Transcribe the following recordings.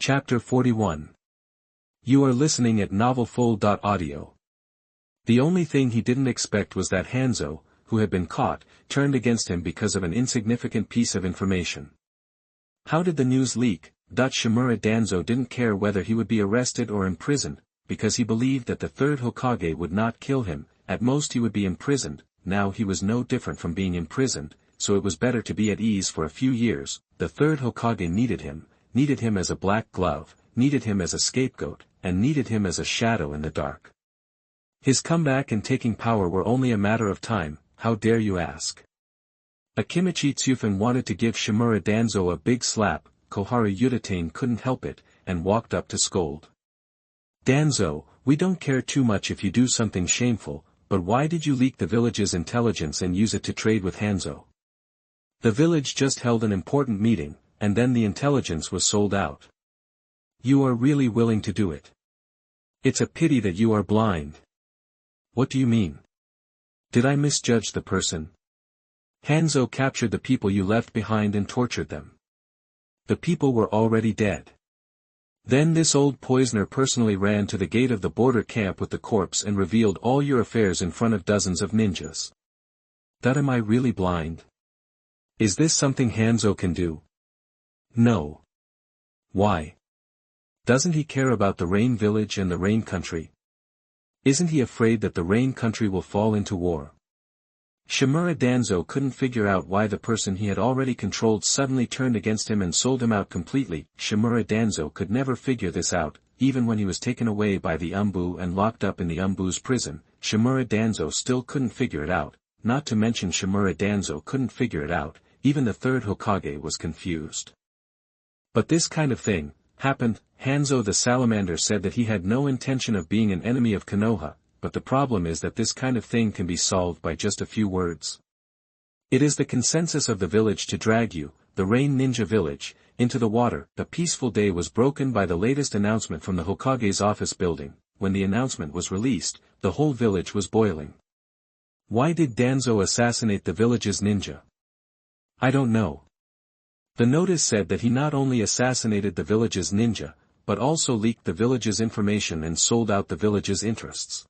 Chapter 41. You are listening at novelfull.audio. The only thing he didn't expect was that Hanzo, who had been caught, turned against him because of an insignificant piece of information. How did the news leak? Shimura Danzo didn't care whether he would be arrested or imprisoned, because he believed that the third Hokage would not kill him. At most he would be imprisoned. Now he was no different from being imprisoned, so it was better to be at ease for a few years. The third Hokage needed him as a black glove, needed him as a scapegoat, and needed him as a shadow in the dark. His comeback and taking power were only a matter of time. How dare you ask? Akimichi Tsufan wanted to give Shimura Danzo a big slap. Kohara Udatane couldn't help it, and walked up to scold. Danzo, we don't care too much if you do something shameful, but why did you leak the village's intelligence and use it to trade with Hanzo? The village just held an important meeting, and then the intelligence was sold out. You are really willing to do it. It's a pity that you are blind. What do you mean? Did I misjudge the person? Hanzo captured the people you left behind and tortured them. The people were already dead. Then this old poisoner personally ran to the gate of the border camp with the corpse and revealed all your affairs in front of dozens of ninjas. That am I really blind? Is this something Hanzo can do? No. Why? Doesn't he care about the Rain Village and the Rain Country? Isn't he afraid that the Rain Country will fall into war? Shimura Danzo couldn't figure out why the person he had already controlled suddenly turned against him and sold him out completely. Shimura Danzo could never figure this out, even when he was taken away by the Umbu and locked up in the Umbu's prison. Shimura Danzo still couldn't figure it out, not to mention Shimura Danzo couldn't figure it out, even the third Hokage was confused. But this kind of thing happened. Hanzo the Salamander said that he had no intention of being an enemy of Konoha, but the problem is that this kind of thing can be solved by just a few words. It is the consensus of the village to drag you, the Rain Ninja Village, into the water. The peaceful day was broken by the latest announcement from the Hokage's office building. When the announcement was released, the whole village was boiling. Why did Danzo assassinate the village's ninja? I don't know. The notice said that he not only assassinated the village's ninja, but also leaked the village's information and sold out the village's interests.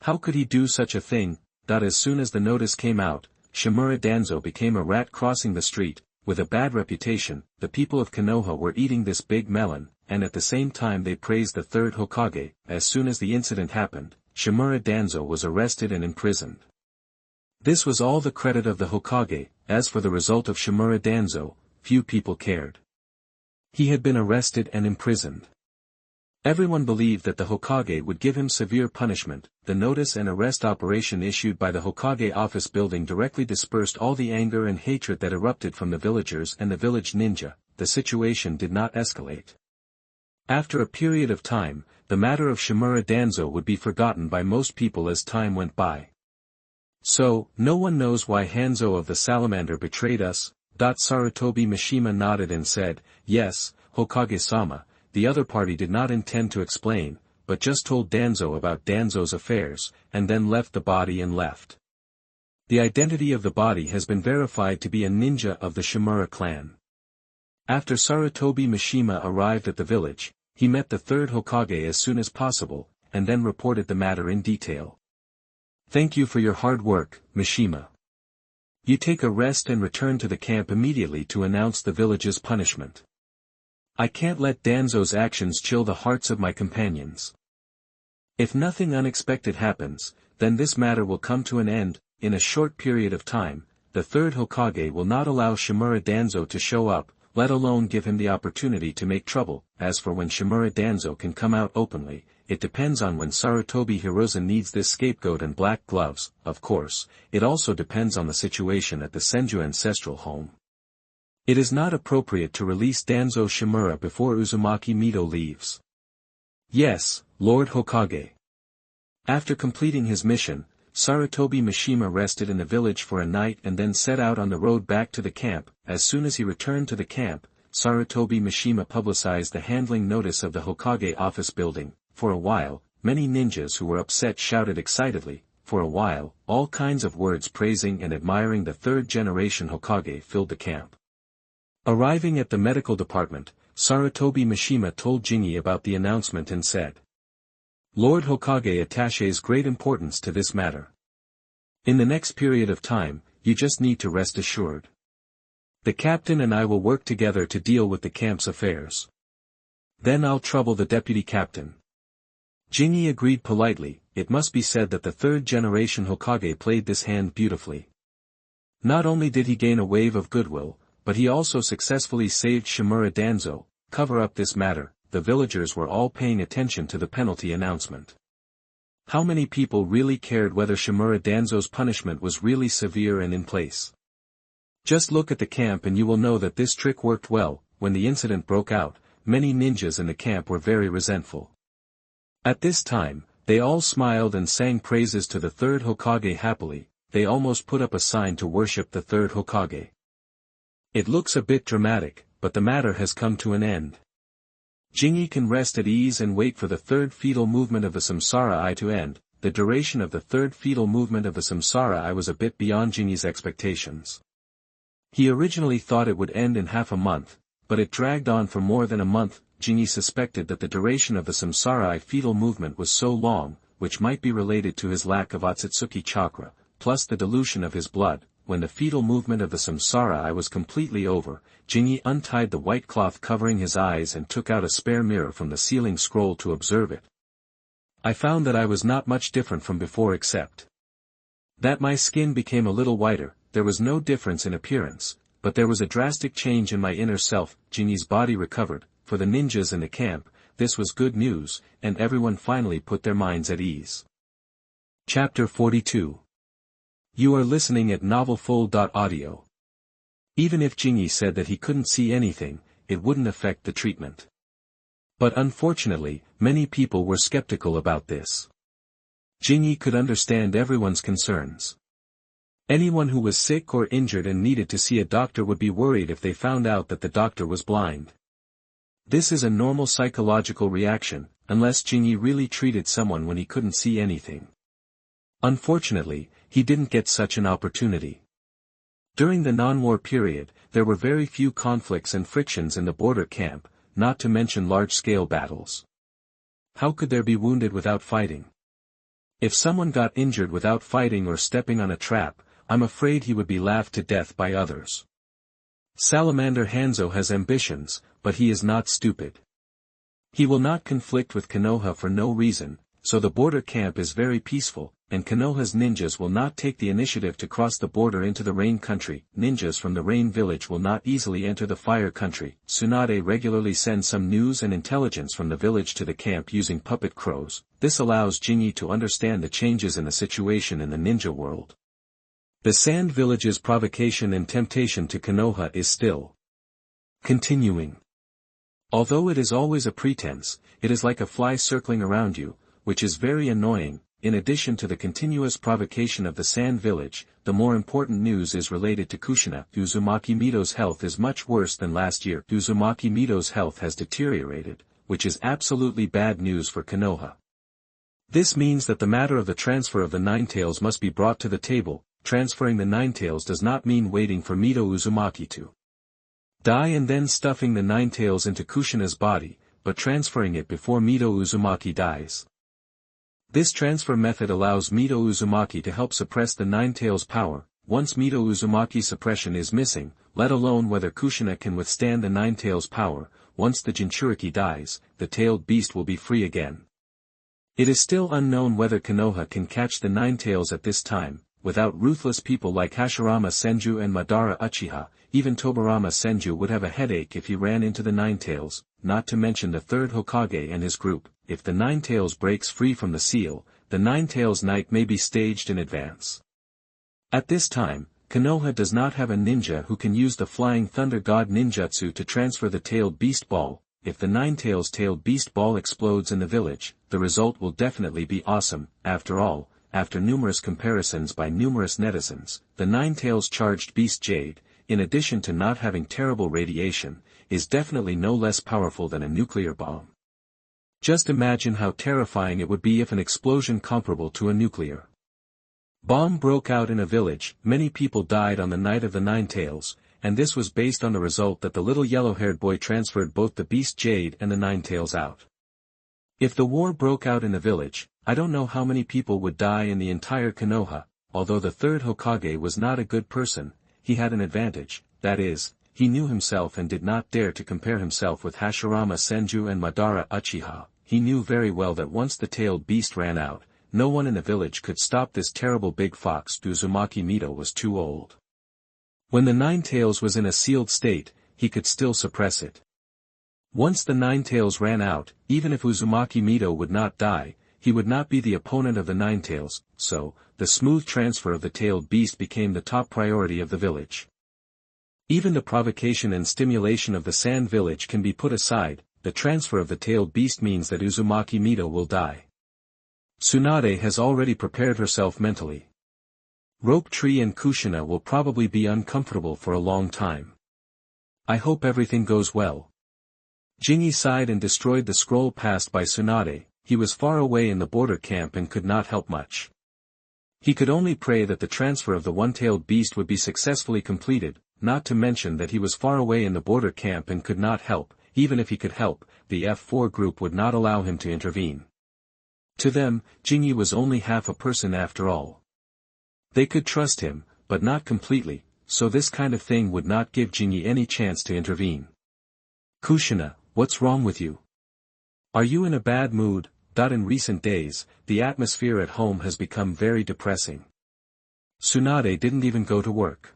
How could he do such a thing? As soon as the notice came out, Shimura Danzo became a rat crossing the street. With a bad reputation, the people of Konoha were eating this big melon, and at the same time they praised the third Hokage. As soon as the incident happened, Shimura Danzo was arrested and imprisoned. This was all the credit of the Hokage. As for the result of Shimura Danzo, few people cared. He had been arrested and imprisoned. Everyone believed that the Hokage would give him severe punishment. The notice and arrest operation issued by the Hokage office building directly dispersed all the anger and hatred that erupted from the villagers and the village ninja. The situation did not escalate. After a period of time, the matter of Shimura Danzo would be forgotten by most people as time went by. So, no one knows why Hanzo of the Salamander betrayed us. Sarutobi Mishima nodded and said, yes, Hokage-sama. The other party did not intend to explain, but just told Danzo about Danzo's affairs, and then left the body and left. The identity of the body has been verified to be a ninja of the Shimura clan. After Sarutobi Mishima arrived at the village, he met the third Hokage as soon as possible, and then reported the matter in detail. Thank you for your hard work, Mishima. You take a rest and return to the camp immediately to announce the village's punishment. I can't let Danzo's actions chill the hearts of my companions. If nothing unexpected happens, then this matter will come to an end. In a short period of time, the third Hokage will not allow Shimura Danzo to show up, let alone give him the opportunity to make trouble. As for when Shimura Danzo can come out openly, it depends on when Sarutobi Hiruzen needs this scapegoat and black gloves. Of course, it also depends on the situation at the Senju ancestral home. It is not appropriate to release Danzo Shimura before Uzumaki Mito leaves. Yes, Lord Hokage. After completing his mission, Sarutobi Mishima rested in the village for a night and then set out on the road back to the camp. As soon as he returned to the camp, Sarutobi Mishima publicized the handling notice of the Hokage office building. For a while, many ninjas who were upset shouted excitedly. For a while, all kinds of words praising and admiring the third-generation Hokage filled the camp. Arriving at the medical department, Sarutobi Mishima told Jingi about the announcement and said, Lord Hokage attaches great importance to this matter. In the next period of time, you just need to rest assured. The captain and I will work together to deal with the camp's affairs. Then I'll trouble the deputy captain. Jingi agreed politely. It must be said that the third-generation Hokage played this hand beautifully. Not only did he gain a wave of goodwill, but he also successfully saved Shimura Danzo. Cover up this matter. The villagers were all paying attention to the penalty announcement. How many people really cared whether Shimura Danzo's punishment was really severe and in place? Just look at the camp and you will know that this trick worked well. When the incident broke out, many ninjas in the camp were very resentful. At this time, they all smiled and sang praises to the third Hokage happily. They almost put up a sign to worship the third Hokage. It looks a bit dramatic, but the matter has come to an end. Jingi can rest at ease and wait for the third fetal movement of the Samsara Eye to end. The duration of the third fetal movement of the Samsara Eye was a bit beyond Jingi's expectations. He originally thought it would end in half a month, but it dragged on for more than a month. Jingi suspected that the duration of the Samsara Eye fetal movement was so long, which might be related to his lack of Akatsuki chakra, plus the dilution of his blood. When the fetal movement of the Samsara Eye was completely over, Jingi untied the white cloth covering his eyes and took out a spare mirror from the ceiling scroll to observe it. I found that I was not much different from before except that my skin became a little whiter. There was no difference in appearance, but there was a drastic change in my inner self. Jingi's body recovered. For the ninjas in the camp, this was good news, and everyone finally put their minds at ease. Chapter 42. You are listening at novelfull.audio. Even if Jingi said that he couldn't see anything, it wouldn't affect the treatment. But unfortunately, many people were skeptical about this. Jingi could understand everyone's concerns. Anyone who was sick or injured and needed to see a doctor would be worried if they found out that the doctor was blind. This is a normal psychological reaction, unless Jingi really treated someone when he couldn't see anything. Unfortunately, he didn't get such an opportunity. During the non-war period, there were very few conflicts and frictions in the border camp, not to mention large-scale battles. How could there be wounded without fighting? If someone got injured without fighting or stepping on a trap, I'm afraid he would be laughed to death by others. Salamander Hanzo has ambitions, but he is not stupid. He will not conflict with Konoha for no reason, so the border camp is very peaceful, and Konoha's ninjas will not take the initiative to cross the border into the Rain Country. Ninjas from the Rain Village will not easily enter the Fire Country. Tsunade regularly sends some news and intelligence from the village to the camp using puppet crows. This allows Jingi to understand the changes in the situation in the ninja world. The Sand Village's provocation and temptation to Konoha is still continuing. Although it is always a pretense, it is like a fly circling around you, which is very annoying. In addition to the continuous provocation of the Sand Village, the more important news is related to Kushina. Uzumaki Mito's health is much worse than last year. Uzumaki Mito's health has deteriorated, which is absolutely bad news for Konoha. This means that the matter of the transfer of the Ninetales must be brought to the table. Transferring the Ninetales does not mean waiting for Mito Uzumaki to die and then stuffing the Ninetales into Kushina's body, but transferring it before Mito Uzumaki dies. This transfer method allows Mito Uzumaki to help suppress the Ninetales' power. Once Mito Uzumaki's suppression is missing, let alone whether Kushina can withstand the Ninetales' power, once the Jinchuriki dies, the tailed beast will be free again. It is still unknown whether Konoha can catch the Ninetales at this time. Without ruthless people like Hashirama Senju and Madara Uchiha, even Tobarama Senju would have a headache if he ran into the Ninetales, not to mention the third Hokage and his group. If the Ninetales breaks free from the seal, the Ninetales night may be staged in advance. At this time, Konoha does not have a ninja who can use the Flying Thunder God ninjutsu to transfer the tailed beast ball. If the Ninetales tailed beast ball explodes in the village, the result will definitely be awesome. After all, after numerous comparisons by numerous netizens, the Ninetales charged beast Jade, in addition to not having terrible radiation, is definitely no less powerful than a nuclear bomb. Just imagine how terrifying it would be if an explosion comparable to a nuclear bomb broke out in a village. Many people died on the night of the Ninetales, and this was based on the result that the little yellow-haired boy transferred both the beast Jade and the Nine-Tails out. If the war broke out in the village, I don't know how many people would die in the entire Konoha. Although the third Hokage was not a good person, he had an advantage, that is, he knew himself and did not dare to compare himself with Hashirama Senju and Madara Uchiha. He knew very well that once the tailed beast ran out, no one in the village could stop this terrible big fox. Uzumaki Mito was too old. When the Nine-Tails was in a sealed state, he could still suppress it. Once the Nine-Tails ran out, even if Uzumaki Mito would not die, he would not be the opponent of the Nine-Tails, so, the smooth transfer of the tailed beast became the top priority of the village. Even the provocation and stimulation of the Sand Village can be put aside. The transfer of the tailed beast means that Uzumaki Mito will die. Tsunade has already prepared herself mentally. Rope Tree and Kushina will probably be uncomfortable for a long time. I hope everything goes well. Jingi sighed and destroyed the scroll passed by Tsunade. He was far away in the border camp and could not help much. He could only pray that the transfer of the one-tailed beast would be successfully completed, not to mention that he was far away in the border camp and could not help. Even if he could help, the F4 group would not allow him to intervene. To them, Jingi was only half a person after all. They could trust him, but not completely, so this kind of thing would not give Jingi any chance to intervene. Kushina, what's wrong with you? Are you in a bad mood? In recent days, the atmosphere at home has become very depressing. Tsunade didn't even go to work.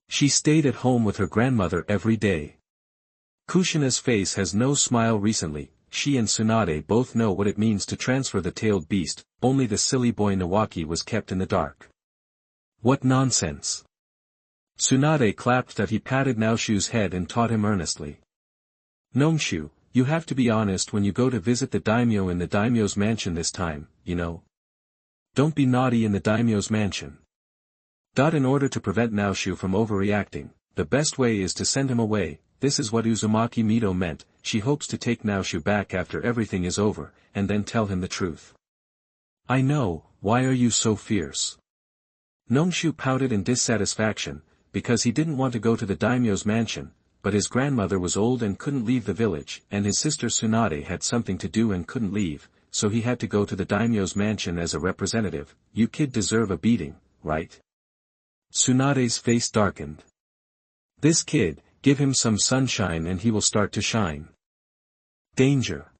She stayed at home with her grandmother every day. Kushina's face has no smile recently. She and Tsunade both know what it means to transfer the tailed beast, only the silly boy Nawaki was kept in the dark. What nonsense! Tsunade clapped that he patted Naoshu's head and taught him earnestly. Nongshuu, you have to be honest when you go to visit the daimyo in the daimyo's mansion this time, you know. Don't be naughty in the daimyo's mansion. In order to prevent Naoshu from overreacting, the best way is to send him away. This is what Uzumaki Mito meant. She hopes to take Naoshu back after everything is over, and then tell him the truth. I know, why are you so fierce? Nongshuu pouted in dissatisfaction, because he didn't want to go to the daimyo's mansion, but his grandmother was old and couldn't leave the village, and his sister Tsunade had something to do and couldn't leave, so he had to go to the daimyo's mansion as a representative. You kid deserve a beating, right? Tsunade's face darkened. This kid, give him some sunshine and he will start to shine. Danger.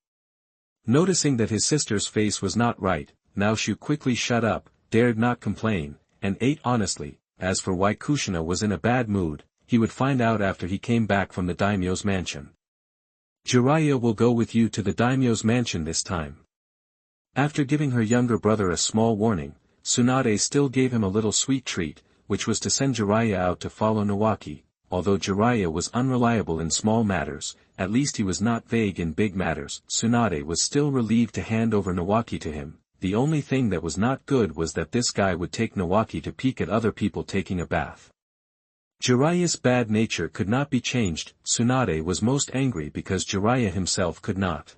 Noticing that his sister's face was not right, Naoshu quickly shut up, dared not complain, and ate honestly. As for why Kushina was in a bad mood, he would find out after he came back from the daimyo's mansion. Jiraiya will go with you to the daimyo's mansion this time. After giving her younger brother a small warning, Tsunade still gave him a little sweet treat, which was to send Jiraiya out to follow Nawaki. Although Jiraiya was unreliable in small matters, at least he was not vague in big matters. Tsunade was still relieved to hand over Nawaki to him. The only thing that was not good was that this guy would take Nawaki to peek at other people taking a bath. Jiraiya's bad nature could not be changed. Tsunade was most angry because Jiraiya himself could not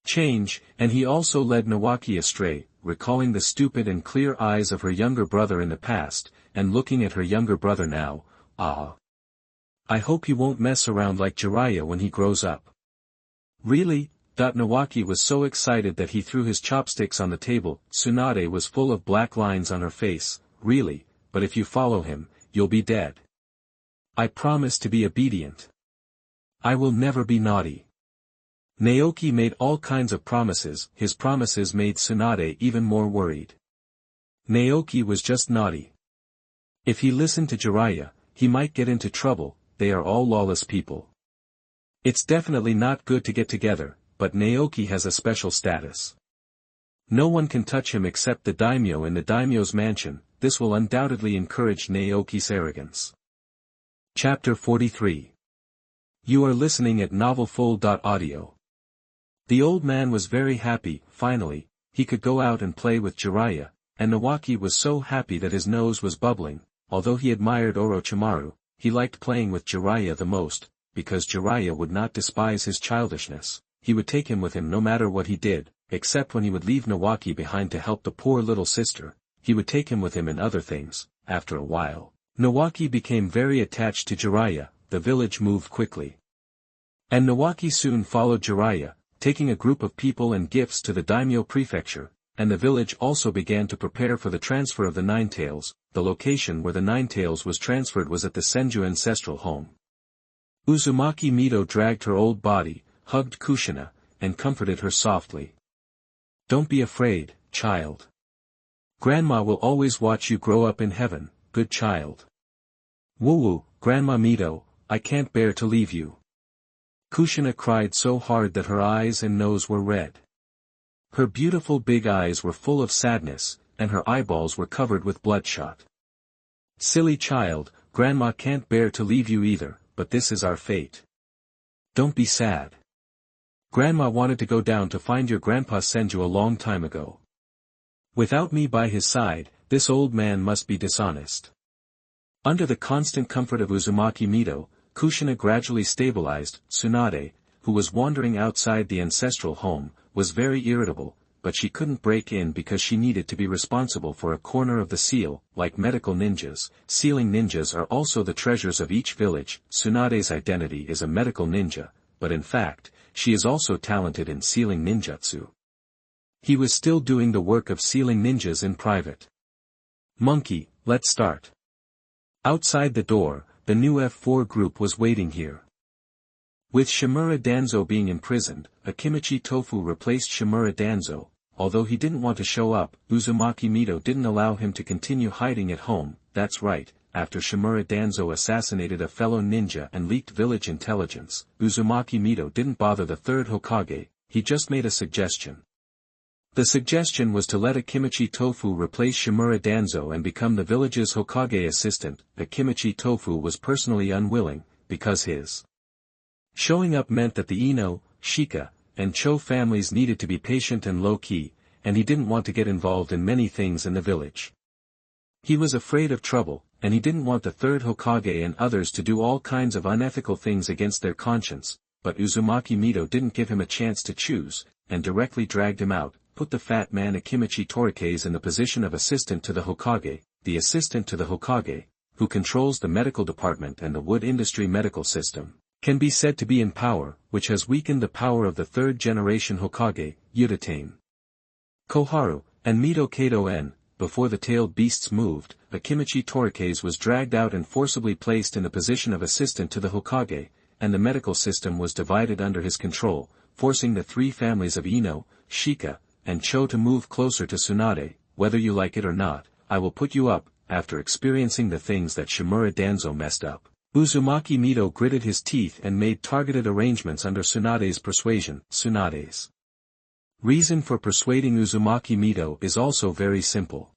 change, and he also led Nawaki astray, recalling the stupid and clear eyes of her younger brother in the past, and looking at her younger brother now. I hope he won't mess around like Jiraiya when he grows up. Really? Nawaki was so excited that he threw his chopsticks on the table. Tsunade was full of black lines on her face. Really, but if you follow him, you'll be dead. I promise to be obedient. I will never be naughty. Naoki made all kinds of promises. His promises made Tsunade even more worried. Naoki was just naughty. If he listened to Jiraiya, he might get into trouble. They are all lawless people. It's definitely not good to get together, but Naoki has a special status. No one can touch him except the daimyo in the daimyo's mansion. This will undoubtedly encourage Naoki's arrogance. Chapter 43. You are listening at novelfull.audio. The old man was very happy. Finally, he could go out and play with Jiraiya, and Nawaki was so happy that his nose was bubbling. Although he admired Orochimaru, he liked playing with Jiraiya the most, because Jiraiya would not despise his childishness. He would take him with him no matter what he did, except when he would leave Nawaki behind to help the poor little sister. He would take him with him in other things. After a while, Nawaki became very attached to Jiraiya. The village moved quickly. And Nawaki soon followed Jiraiya, taking a group of people and gifts to the daimyo prefecture, and the village also began to prepare for the transfer of the Ninetales. The location where the Ninetales was transferred was at the Senju ancestral home. Uzumaki Mito dragged her old body, hugged Kushina, and comforted her softly. "Don't be afraid, child. Grandma will always watch you grow up in heaven, good child." "Woo-woo, Grandma Mito, I can't bear to leave you." Kushina cried so hard that her eyes and nose were red. Her beautiful big eyes were full of sadness, and her eyeballs were covered with bloodshot. "Silly child, Grandma can't bear to leave you either, but this is our fate. Don't be sad. Grandma wanted to go down to find your grandpa Senju a long time ago. Without me by his side, this old man must be dishonest." Under the constant comfort of Uzumaki Mito, Kushina gradually stabilized. Tsunade, who was wandering outside the ancestral home, was very irritable, but she couldn't break in because she needed to be responsible for a corner of the seal. Like medical ninjas, sealing ninjas are also the treasures of each village. Tsunade's identity is a medical ninja, but in fact, she is also talented in sealing ninjutsu. He was still doing the work of sealing ninjas in private. "Monkey, let's start." Outside the door, the new F4 group was waiting here. With Shimura Danzo being imprisoned, Akimichi Tofu replaced Shimura Danzo. Although he didn't want to show up, Uzumaki Mito didn't allow him to continue hiding at home. That's right, after Shimura Danzo assassinated a fellow ninja and leaked village intelligence, Uzumaki Mito didn't bother the third Hokage, he just made a suggestion. The suggestion was to let Akimichi Tofu replace Shimura Danzo and become the village's Hokage assistant. Akimichi Tofu was personally unwilling, because his showing up meant that the Ino, Shika, and Cho families needed to be patient and low-key, and he didn't want to get involved in many things in the village. He was afraid of trouble, and he didn't want the third Hokage and others to do all kinds of unethical things against their conscience, but Uzumaki Mito didn't give him a chance to choose, and directly dragged him out. Put the fat man Akimichi Torikes in the position of assistant to the Hokage. The assistant to the Hokage, who controls the medical department and the wood industry medical system, can be said to be in power, which has weakened the power of the third-generation Hokage, Udatane. Koharu, and Mito Kato-en. Before the tailed beasts moved, Akimichi Torikes was dragged out and forcibly placed in the position of assistant to the Hokage, and the medical system was divided under his control, forcing the three families of Ino, Shika, and Cho to move closer to Tsunade. Whether you like it or not, I will put you up. After experiencing the things that Shimura Danzo messed up, Uzumaki Mito gritted his teeth and made targeted arrangements under Tsunade's persuasion. Tsunade's reason for persuading Uzumaki Mito is also very simple.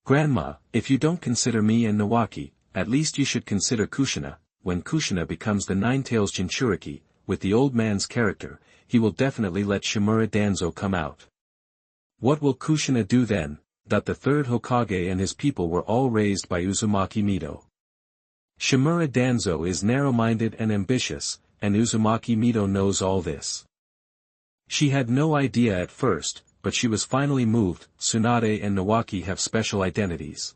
"Grandma, if you don't consider me and Nawaki, at least you should consider Kushina. When Kushina becomes the Ninetales Jinchuriki, with the old man's character, he will definitely let Shimura Danzo come out." What will Kushina do then? That the third Hokage and his people were all raised by Uzumaki Mito. Shimura Danzo is narrow-minded and ambitious, and Uzumaki Mito knows all this. She had no idea at first, but she was finally moved. Tsunade and Nawaki have special identities.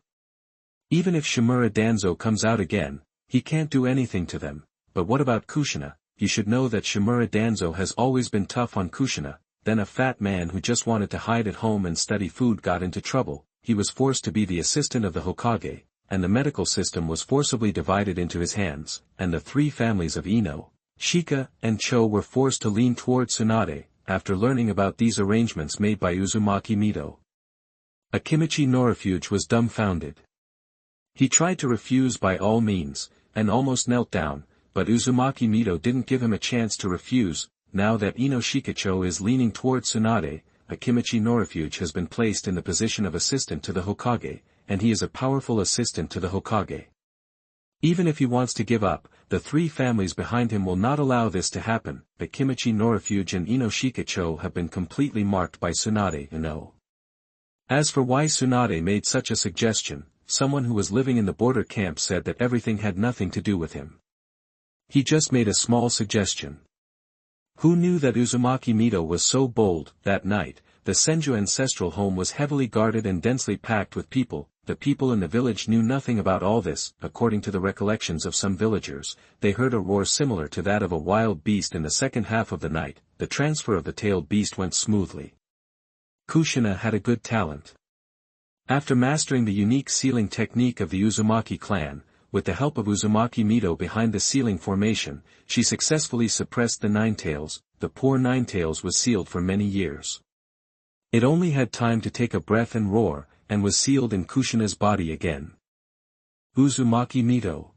Even if Shimura Danzo comes out again, he can't do anything to them. But what about Kushina? He should know that Shimura Danzo has always been tough on Kushina. Then a fat man who just wanted to hide at home and study food got into trouble. He was forced to be the assistant of the Hokage, and the medical system was forcibly divided into his hands, and the three families of Ino, Shika, and Cho were forced to lean toward Tsunade. After learning about these arrangements made by Uzumaki Mito, Akimichi Norifuge was dumbfounded. He tried to refuse by all means, and almost knelt down, but Uzumaki Mito didn't give him a chance to refuse. Now that Ino Shikacho is leaning toward Tsunade, Akimichi Norifuge has been placed in the position of assistant to the Hokage, and he is a powerful assistant to the Hokage. Even if he wants to give up, the three families behind him will not allow this to happen. Akimichi Norifuge and Ino Shikacho have been completely marked by Tsunade. As for why Tsunade made such a suggestion, someone who was living in the border camp said that everything had nothing to do with him. He just made a small suggestion. Who knew that Uzumaki Mito was so bold? That night, the Senju ancestral home was heavily guarded and densely packed with people. The people in the village knew nothing about all this. According to the recollections of some villagers, they heard a roar similar to that of a wild beast in the second half of the night. The transfer of the tailed beast went smoothly. Kushina had a good talent. After mastering the unique sealing technique of the Uzumaki clan, with the help of Uzumaki Mito behind the sealing formation, she successfully suppressed the Ninetales. The poor Ninetales was sealed for many years. It only had time to take a breath and roar, and was sealed in Kushina's body again. Uzumaki Mito.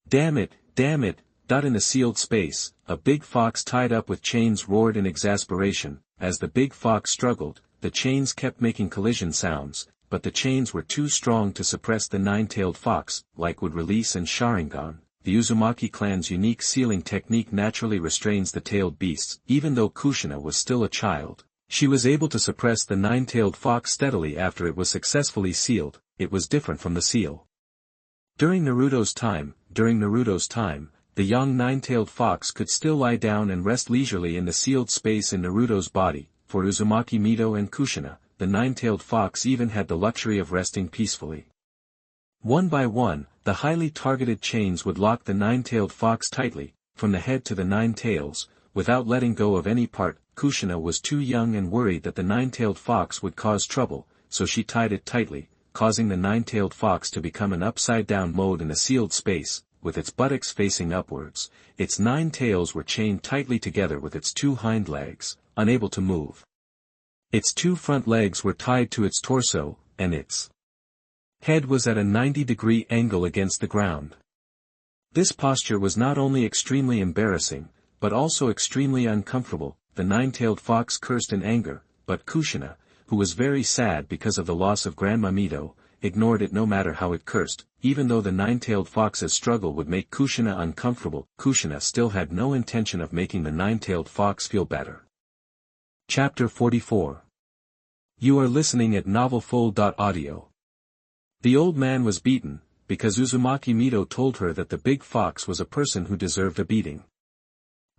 Damn it, damn it. In the sealed space, a big fox tied up with chains roared in exasperation. As the big fox struggled, the chains kept making collision sounds, but the chains were too strong to suppress the nine-tailed fox. Like would release and Sharingan, the Uzumaki clan's unique sealing technique naturally restrains the tailed beasts. Even though Kushina was still a child, she was able to suppress the nine-tailed fox steadily after it was successfully sealed. It was different from the seal. During Naruto's time, the young nine-tailed fox could still lie down and rest leisurely in the sealed space in Naruto's body. For Uzumaki Mito and Kushina, the nine-tailed fox even had the luxury of resting peacefully. One by one, the highly targeted chains would lock the nine-tailed fox tightly, from the head to the nine tails, without letting go of any part. Kushina was too young and worried that the nine-tailed fox would cause trouble, so she tied it tightly, causing the nine-tailed fox to become an upside-down mode in the sealed space. With its buttocks facing upwards, its nine tails were chained tightly together with its two hind legs, unable to move. Its two front legs were tied to its torso, and its head was at a 90-degree angle against the ground. This posture was not only extremely embarrassing, but also extremely uncomfortable. The nine-tailed fox cursed in anger, but Kushina, who was very sad because of the loss of Grandma Mito, ignored it no matter how it cursed. Even though the nine-tailed fox's struggle would make Kushina uncomfortable, Kushina still had no intention of making the nine-tailed fox feel better. Chapter 44. You are listening at novelfull.audio. The old man was beaten, because Uzumaki Mito told her that the big fox was a person who deserved a beating.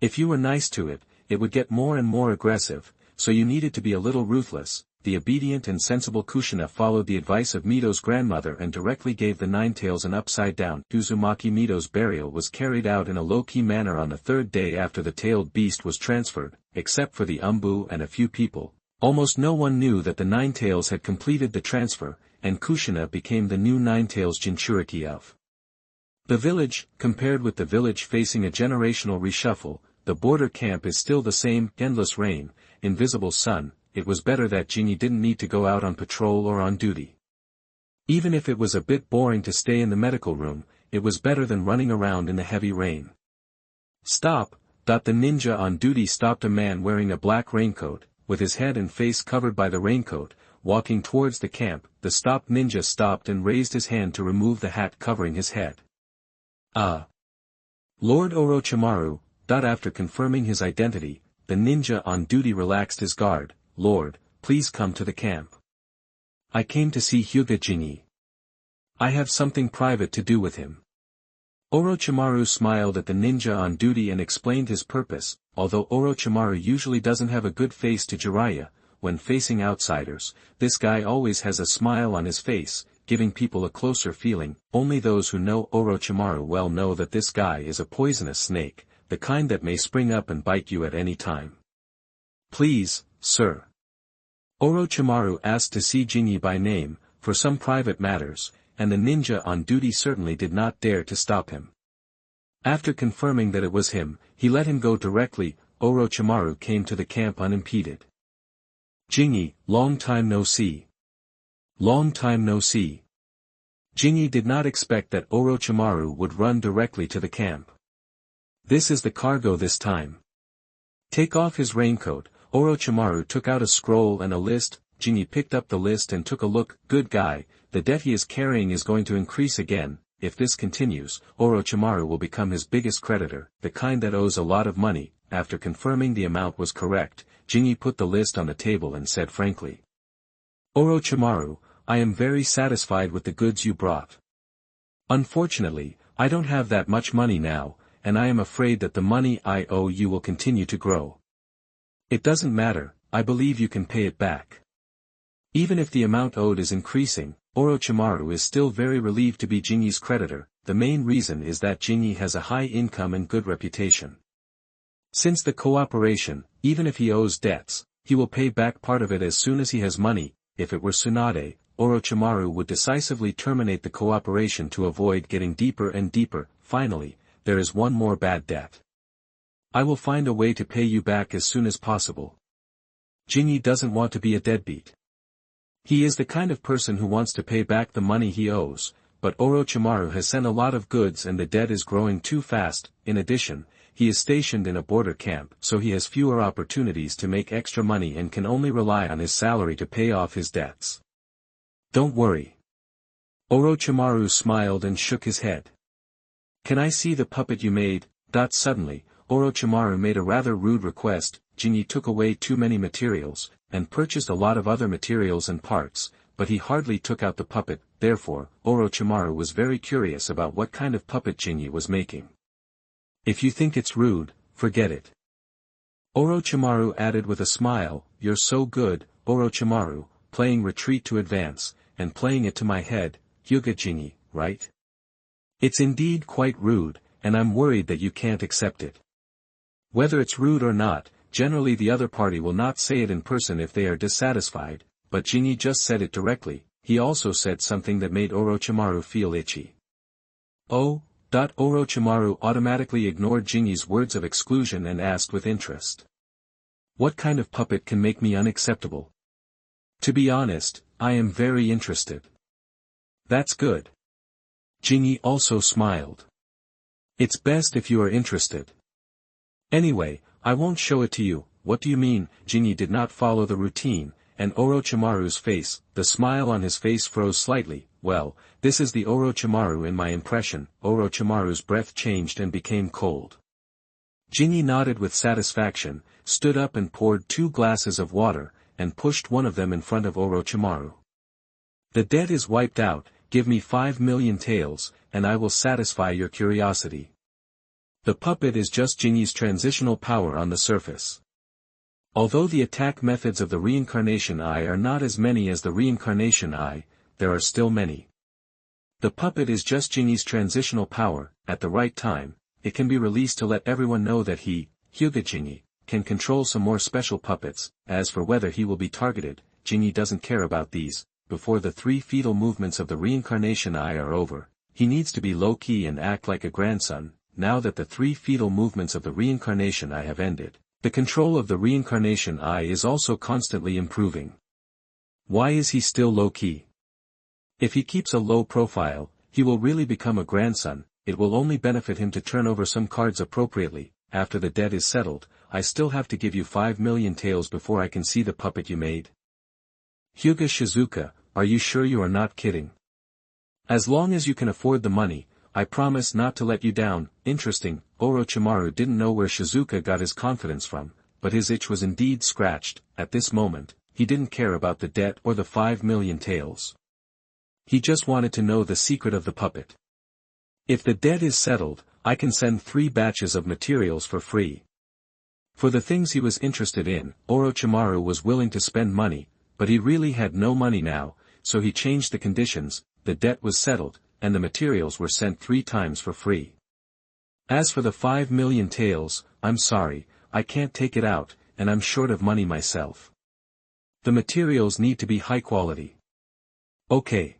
If you were nice to it, it would get more and more aggressive, so you needed to be a little ruthless. The obedient and sensible Kushina followed the advice of Mito's grandmother and directly gave the nine-tails an upside-down. Uzumaki Mito's burial was carried out in a low-key manner on the third day after the tailed beast was transferred, except for the Umbu and a few people. Almost no one knew that the nine-tails had completed the transfer, and Kushina became the new nine-tails Jinchuriki of the village. Compared with the village facing a generational reshuffle, the border camp is still the same: endless rain, invisible sun. It was better that Jinyi didn't need to go out on patrol or on duty. Even if it was a bit boring to stay in the medical room, it was better than running around in the heavy rain. Stop! The ninja on duty stopped a man wearing a black raincoat, with his head and face covered by the raincoat, walking towards the camp. The stopped ninja stopped and raised his hand to remove the hat covering his head. Lord Orochimaru. After confirming his identity, the ninja on duty relaxed his guard. Lord, please come to the camp. I came to see Hyuga Jinyi. I have something private to do with him. Orochimaru smiled at the ninja on duty and explained his purpose. Although Orochimaru usually doesn't have a good face to Jiraiya, when facing outsiders, this guy always has a smile on his face, giving people a closer feeling. Only those who know Orochimaru well know that this guy is a poisonous snake, the kind that may spring up and bite you at any time. Please, sir. Orochimaru asked to see Jinyi by name, for some private matters, and the ninja on duty certainly did not dare to stop him. After confirming that it was him, he let him go directly. Orochimaru came to the camp unimpeded. Jinyi, long time no see. Long time no see. Jinyi did not expect that Orochimaru would run directly to the camp. This is the cargo this time. Take off his raincoat. Orochimaru took out a scroll and a list. Jinyi picked up the list and took a look. Good guy, the debt he is carrying is going to increase again. If this continues, Orochimaru will become his biggest creditor, the kind that owes a lot of money. After confirming the amount was correct, Jinyi put the list on the table and said frankly. Orochimaru, I am very satisfied with the goods you brought. Unfortunately, I don't have that much money now, and I am afraid that the money I owe you will continue to grow. It doesn't matter, I believe you can pay it back. Even if the amount owed is increasing, Orochimaru is still very relieved to be Jinyi's creditor. The main reason is that Jinyi has a high income and good reputation. Since the cooperation, even if he owes debts, he will pay back part of it as soon as he has money. If it were Tsunade, Orochimaru would decisively terminate the cooperation to avoid getting deeper and deeper. Finally, there is one more bad debt. I will find a way to pay you back as soon as possible. Jinyi doesn't want to be a deadbeat. He is the kind of person who wants to pay back the money he owes, but Orochimaru has sent a lot of goods and the debt is growing too fast. In addition, he is stationed in a border camp, so he has fewer opportunities to make extra money and can only rely on his salary to pay off his debts. Don't worry. Orochimaru smiled and shook his head. Can I see the puppet you made? Suddenly, Orochimaru made a rather rude request. Jinyi took away too many materials, and purchased a lot of other materials and parts, but he hardly took out the puppet. Therefore, Orochimaru was very curious about what kind of puppet Jinyi was making. If you think it's rude, forget it. Orochimaru added with a smile, You're so good, Orochimaru, playing retreat to advance, and playing it to my head, Hyuga Jinyi, right? It's indeed quite rude, and I'm worried that you can't accept it. Whether it's rude or not, generally the other party will not say it in person if they are dissatisfied, but Jinyi just said it directly. He also said something that made Orochimaru feel itchy. Oh, Orochimaru automatically ignored Jinyi's words of exclusion and asked with interest. What kind of puppet can make me unacceptable? To be honest, I am very interested. That's good. Jinyi also smiled. It's best if you are interested. Anyway, I won't show it to you. What do you mean? Jinyi did not follow the routine, and Orochimaru's face, the smile on his face froze slightly. Well, this is the Orochimaru in my impression. Orochimaru's breath changed and became cold. Jinyi nodded with satisfaction, stood up and poured 2 glasses of water, and pushed one of them in front of Orochimaru. The debt is wiped out, give me 5 million taels, and I will satisfy your curiosity. The puppet is just Jinyi's transitional power on the surface. Although the attack methods of the Reincarnation Eye are not as many as the Reincarnation Eye, there are still many. The puppet is just Jinyi's transitional power. At the right time, it can be released to let everyone know that he, Hyuga Jinyi, can control some more special puppets. As for whether he will be targeted, Jinyi doesn't care about these. Before the 3 fetal movements of the Reincarnation Eye are over, he needs to be low-key and act like a grandson. Now that the 3 fetal movements of the Reincarnation Eye have ended, the control of the Reincarnation Eye is also constantly improving. Why is he still low-key? If he keeps a low profile, he will really become a grandson. It will only benefit him to turn over some cards appropriately. After the debt is settled, I still have to give you 5 million taels before I can see the puppet you made. Hyuga Shizuka, are you sure you are not kidding? As long as you can afford the money, I promise not to let you down. Interesting. Orochimaru didn't know where Shizuka got his confidence from, but his itch was indeed scratched. At this moment, he didn't care about the debt or the 5 million taels. He just wanted to know the secret of the puppet. If the debt is settled, I can send 3 batches of materials for free. For the things he was interested in, Orochimaru was willing to spend money, but he really had no money now, so he changed the conditions. The debt was settled, and the materials were sent 3 times for free. As for the 5 million taels, I'm sorry, I can't take it out, and I'm short of money myself. The materials need to be high quality. Okay.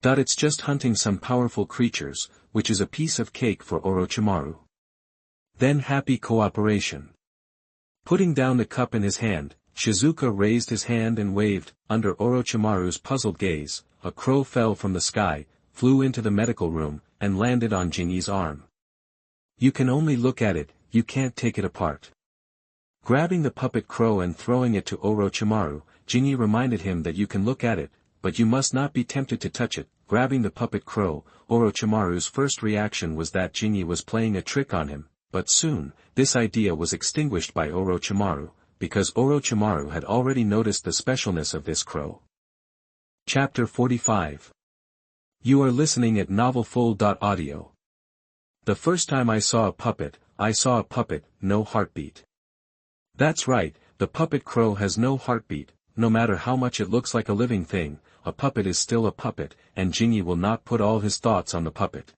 It's just hunting some powerful creatures, which is a piece of cake for Orochimaru. Then happy cooperation. Putting down the cup in his hand, Shizuka raised his hand and waved. Under Orochimaru's puzzled gaze, a crow fell from the sky, flew into the medical room, and landed on Jinyi's arm. You can only look at it, you can't take it apart. Grabbing the puppet crow and throwing it to Orochimaru, Jinyi reminded him that you can look at it, but you must not be tempted to touch it. Grabbing the puppet crow, Orochimaru's first reaction was that Jinyi was playing a trick on him, but soon, this idea was extinguished by Orochimaru, because Orochimaru had already noticed the specialness of this crow. Chapter 45. You are listening at novelfull.audio. The first time I saw a puppet, no heartbeat. That's right, the puppet crow has no heartbeat, no matter how much it looks like a living thing, a puppet is still a puppet, and Jinyi will not put all his thoughts on the puppet.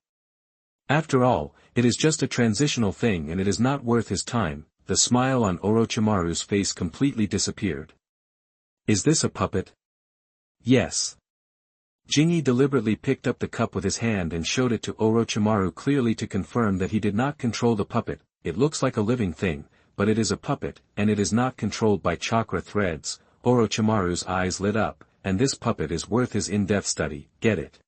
After all, it is just a transitional thing and it is not worth his time. The smile on Orochimaru's face completely disappeared. Is this a puppet? Yes. Jinyi deliberately picked up the cup with his hand and showed it to Orochimaru clearly to confirm that he did not control the puppet. It looks like a living thing, but it is a puppet, and it is not controlled by chakra threads. Orochimaru's eyes lit up, and this puppet is worth his in-depth study, get it?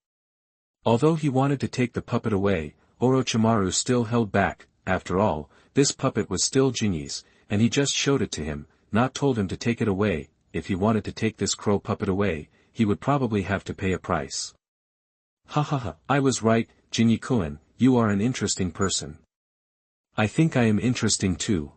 Although he wanted to take the puppet away, Orochimaru still held back. After all, this puppet was still Jinyi's, and he just showed it to him, not told him to take it away. If he wanted to take this crow puppet away, he would probably have to pay a price. Ha ha ha, I was right, Jinyi-kun, you are an interesting person. I think I am interesting too.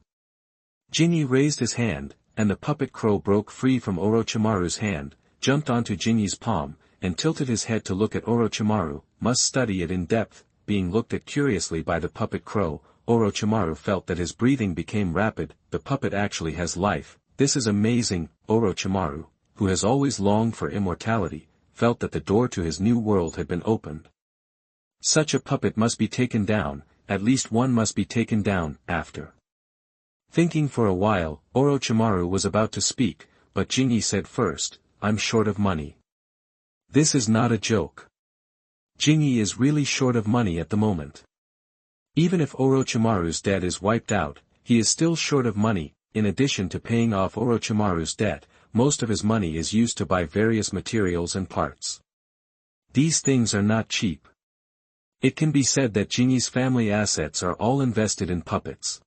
Jinyi raised his hand, and the puppet crow broke free from Orochimaru's hand, jumped onto Jinyi's palm, and tilted his head to look at Orochimaru. Must study it in depth. Being looked at curiously by the puppet crow, Orochimaru felt that his breathing became rapid. The puppet actually has life. This is amazing. Orochimaru, who has always longed for immortality, felt that the door to his new world had been opened. Such a puppet must be taken down, at least one must be taken down. After thinking for a while, Orochimaru was about to speak, but Jinyi said first, I'm short of money. This is not a joke. Jinyi is really short of money at the moment. Even if Orochimaru's debt is wiped out, he is still short of money. In addition to paying off Orochimaru's debt, most of his money is used to buy various materials and parts. These things are not cheap. It can be said that Jinyi's family assets are all invested in puppets.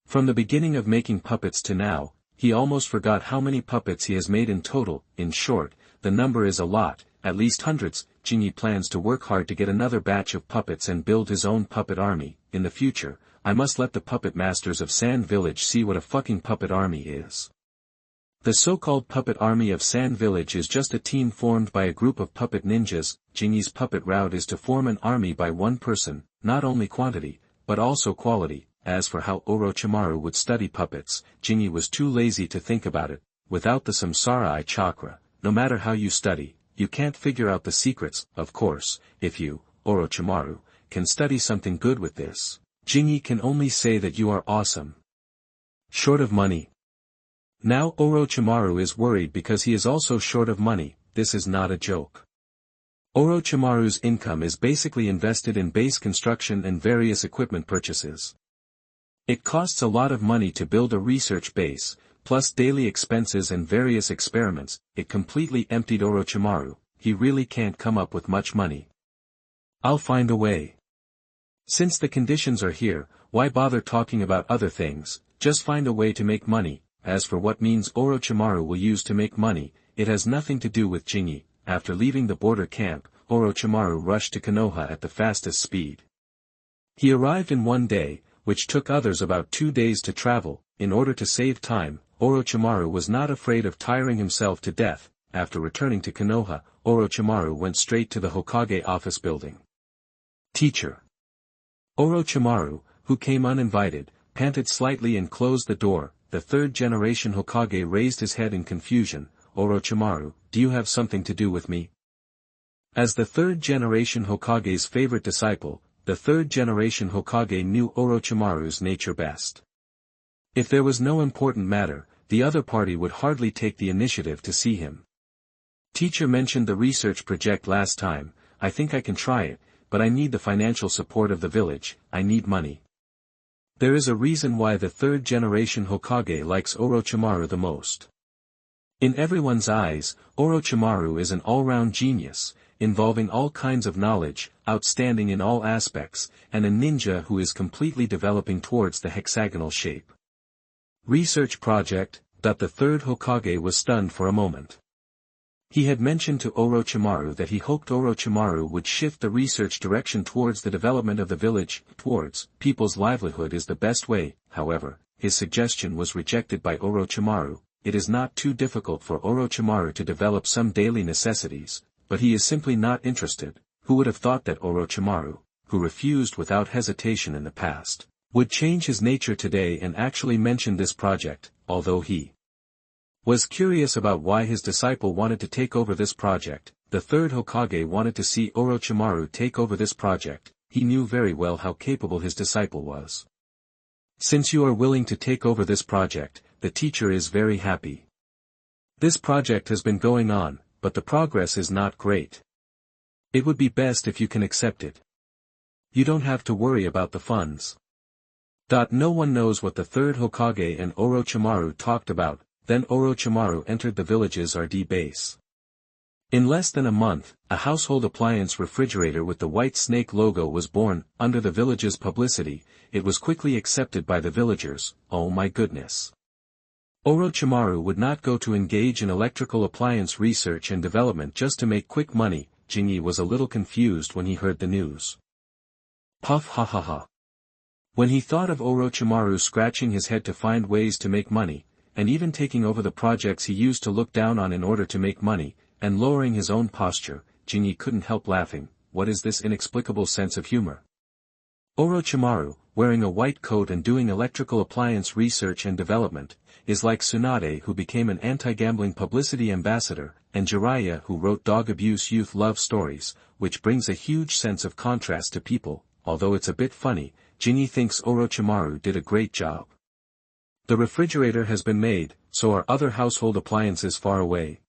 From the beginning of making puppets to now, he almost forgot how many puppets he has made in total. In short, the number is a lot, at least hundreds. Jinyi plans to work hard to get another batch of puppets and build his own puppet army. In the future, I must let the puppet masters of Sand Village see what a fucking puppet army is. The so-called puppet army of Sand Village is just a team formed by a group of puppet ninjas. Jinyi's puppet route is to form an army by one person, not only quantity, but also quality. As for how Orochimaru would study puppets, Jinyi was too lazy to think about it. Without the Samsara Eye chakra, no matter how you study, you can't figure out the secrets. Of course, if you, Orochimaru, can study something good with this, Jinyi can only say that you are awesome. Short of money. Now Orochimaru is worried because he is also short of money. This is not a joke. Orochimaru's income is basically invested in base construction and various equipment purchases. It costs a lot of money to build a research base, plus daily expenses and various experiments. It completely emptied Orochimaru. He really can't come up with much money. I'll find a way. Since the conditions are here, why bother talking about other things? Just find a way to make money. As for what means Orochimaru will use to make money, it has nothing to do with Jinyi. After leaving the border camp, Orochimaru rushed to Konoha at the fastest speed. He arrived in one day, which took others about 2 days to travel. In order to save time, Orochimaru was not afraid of tiring himself to death. After returning to Konoha, Orochimaru went straight to the Hokage office building. Teacher. Orochimaru, who came uninvited, panted slightly and closed the door. The third-generation Hokage raised his head in confusion. Orochimaru, do you have something to do with me? As the third-generation Hokage's favorite disciple, the third-generation Hokage knew Orochimaru's nature best. If there was no important matter, the other party would hardly take the initiative to see him. Teacher mentioned the research project last time. I think I can try it, but I need the financial support of the village. I need money. There is a reason why the third-generation Hokage likes Orochimaru the most. In everyone's eyes, Orochimaru is an all-round genius, involving all kinds of knowledge, outstanding in all aspects, and a ninja who is completely developing towards the hexagonal shape. Research project. The third Hokage was stunned for a moment. He had mentioned to Orochimaru that he hoped Orochimaru would shift the research direction towards the development of the village, towards people's livelihood is the best way. However, his suggestion was rejected by Orochimaru. It is not too difficult for Orochimaru to develop some daily necessities, but he is simply not interested. Who would have thought that Orochimaru, who refused without hesitation in the past, would change his nature today and actually mention this project, although he was curious about why his disciple wanted to take over this project. The third Hokage wanted to see Orochimaru take over this project. He knew very well how capable his disciple was. Since you are willing to take over this project, the teacher is very happy. This project has been going on, but the progress is not great. It would be best if you can accept it. You don't have to worry about the funds. No one knows what the third Hokage and Orochimaru talked about. Then Orochimaru entered the village's RD base. In less than a month, a household appliance refrigerator with the white snake logo was born. Under the village's publicity, it was quickly accepted by the villagers. Oh my goodness. Orochimaru would not go to engage in electrical appliance research and development just to make quick money. Jinyi was a little confused when he heard the news. Puff ha ha ha. When he thought of Orochimaru scratching his head to find ways to make money, and even taking over the projects he used to look down on in order to make money, and lowering his own posture, Jinyi couldn't help laughing. What is this inexplicable sense of humor? Orochimaru, wearing a white coat and doing electrical appliance research and development, is like Tsunade, who became an anti-gambling publicity ambassador, and Jiraiya, who wrote dog abuse youth love stories, which brings a huge sense of contrast to people. Although it's a bit funny, Jinyi thinks Orochimaru did a great job. The refrigerator has been made, so are other household appliances far away?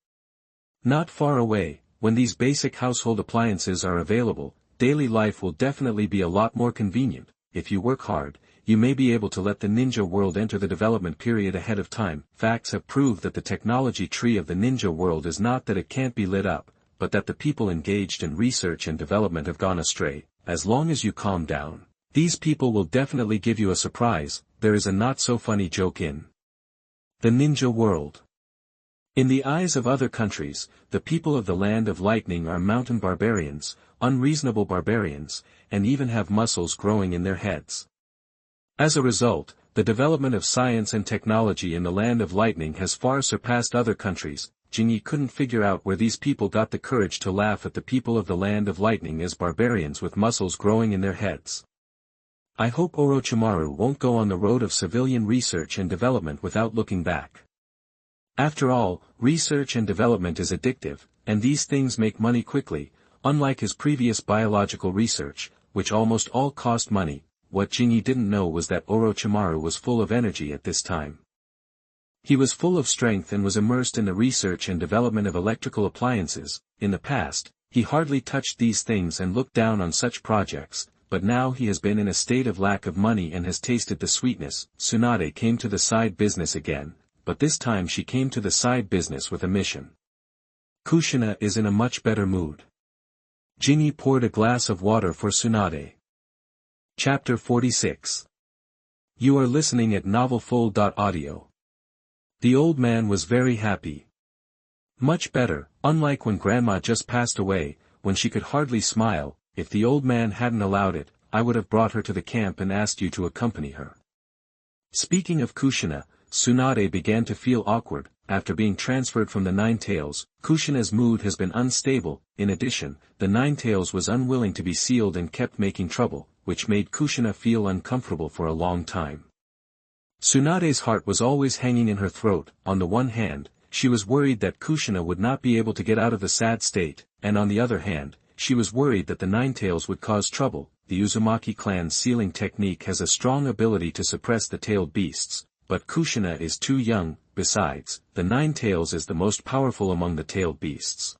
Not far away. When these basic household appliances are available, daily life will definitely be a lot more convenient. If you work hard, you may be able to let the ninja world enter the development period ahead of time. Facts have proved that the technology tree of the ninja world is not that it can't be lit up, but that the people engaged in research and development have gone astray. As long as you calm down, these people will definitely give you a surprise. There is a not-so-funny joke in the ninja world. In the eyes of other countries, the people of the Land of Lightning are mountain barbarians, unreasonable barbarians, and even have muscles growing in their heads. As a result, the development of science and technology in the Land of Lightning has far surpassed other countries. Jinyi couldn't figure out where these people got the courage to laugh at the people of the Land of Lightning as barbarians with muscles growing in their heads. I hope Orochimaru won't go on the road of civilian research and development without looking back. After all, research and development is addictive, and these things make money quickly, unlike his previous biological research, which almost all cost money. What Jinyi didn't know was that Orochimaru was full of energy at this time. He was full of strength and was immersed in the research and development of electrical appliances. In the past, he hardly touched these things and looked down on such projects, but now he has been in a state of lack of money and has tasted the sweetness. Tsunade came to the side business again, but this time she came to the side business with a mission. Kushina is in a much better mood. Jinyi poured a glass of water for Tsunade. Chapter 46. You are listening at novelfull.audio. The old man was very happy. Much better, unlike when Grandma just passed away, when she could hardly smile. If the old man hadn't allowed it, I would have brought her to the camp and asked you to accompany her. Speaking of Kushina, Tsunade began to feel awkward. After being transferred from the Nine Tails, Kushina's mood has been unstable. In addition, the Nine Tails was unwilling to be sealed and kept making trouble, which made Kushina feel uncomfortable for a long time. Tsunade's heart was always hanging in her throat. On the one hand, she was worried that Kushina would not be able to get out of the sad state, and on the other hand, she was worried that the Nine Tails would cause trouble. The Uzumaki clan's sealing technique has a strong ability to suppress the tailed beasts, but Kushina is too young. Besides, the Nine Tails is the most powerful among the tailed beasts.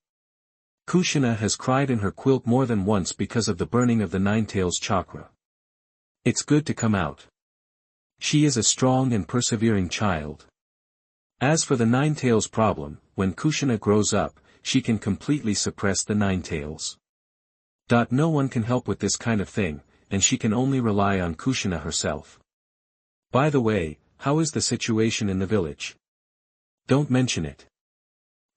Kushina has cried in her quilt more than once because of the burning of the Nine Tails chakra. It's good to come out. She is a strong and persevering child. As for the Nine Tails problem, when Kushina grows up, she can completely suppress the Nine Tails. No one can help with this kind of thing, and she can only rely on Kushina herself. By the way, how is the situation in the village? Don't mention it.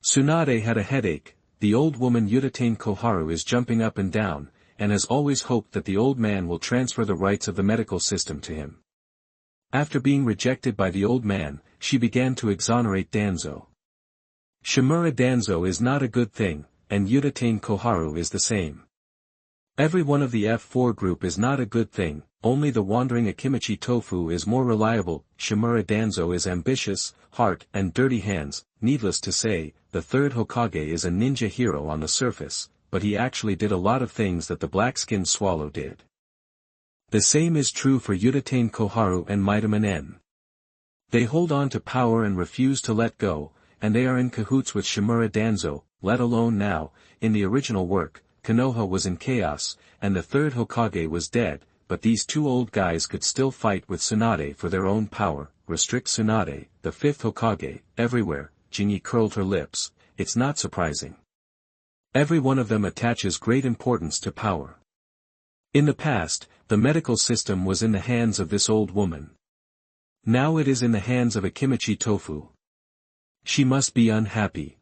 Tsunade had a headache. The old woman Udatane Koharu is jumping up and down, and has always hoped that the old man will transfer the rights of the medical system to him. After being rejected by the old man, she began to exonerate Danzo. Shimura Danzo is not a good thing, and Udatane Koharu is the same. Every one of the F4 group is not a good thing, only the wandering Akimichi Tofu is more reliable. Shimura Danzo is ambitious, heart and dirty hands. Needless to say, the third Hokage is a ninja hero on the surface, but he actually did a lot of things that the black-skinned swallow did. The same is true for Udatane Koharu and Midaman N. They hold on to power and refuse to let go, and they are in cahoots with Shimura Danzo, let alone now. In the original work, Konoha was in chaos, and the third Hokage was dead, but these two old guys could still fight with Tsunade for their own power. Restrict Tsunade, the fifth Hokage, everywhere. Jinyi curled her lips. It's not surprising. Every one of them attaches great importance to power. In the past, the medical system was in the hands of this old woman. Now it is in the hands of Akimichi Tofu. She must be unhappy.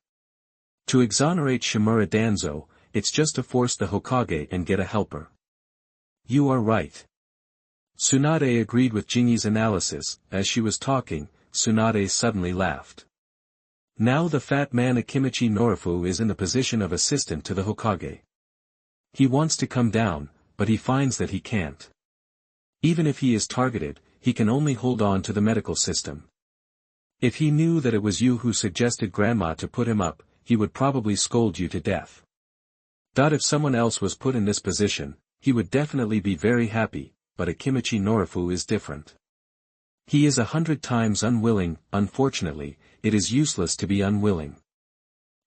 To exonerate Shimura Danzo, it's just to force the Hokage and get a helper. You are right. Tsunade agreed with Jinyi's analysis. As she was talking, Tsunade suddenly laughed. Now the fat man Akimichi Norifu is in the position of assistant to the Hokage. He wants to come down, but he finds that he can't. Even if he is targeted, he can only hold on to the medical system. If he knew that it was you who suggested Grandma to put him up, he would probably scold you to death. If someone else was put in this position, he would definitely be very happy, but Akimichi Norifu is different. He is 100 times unwilling. Unfortunately, it is useless to be unwilling.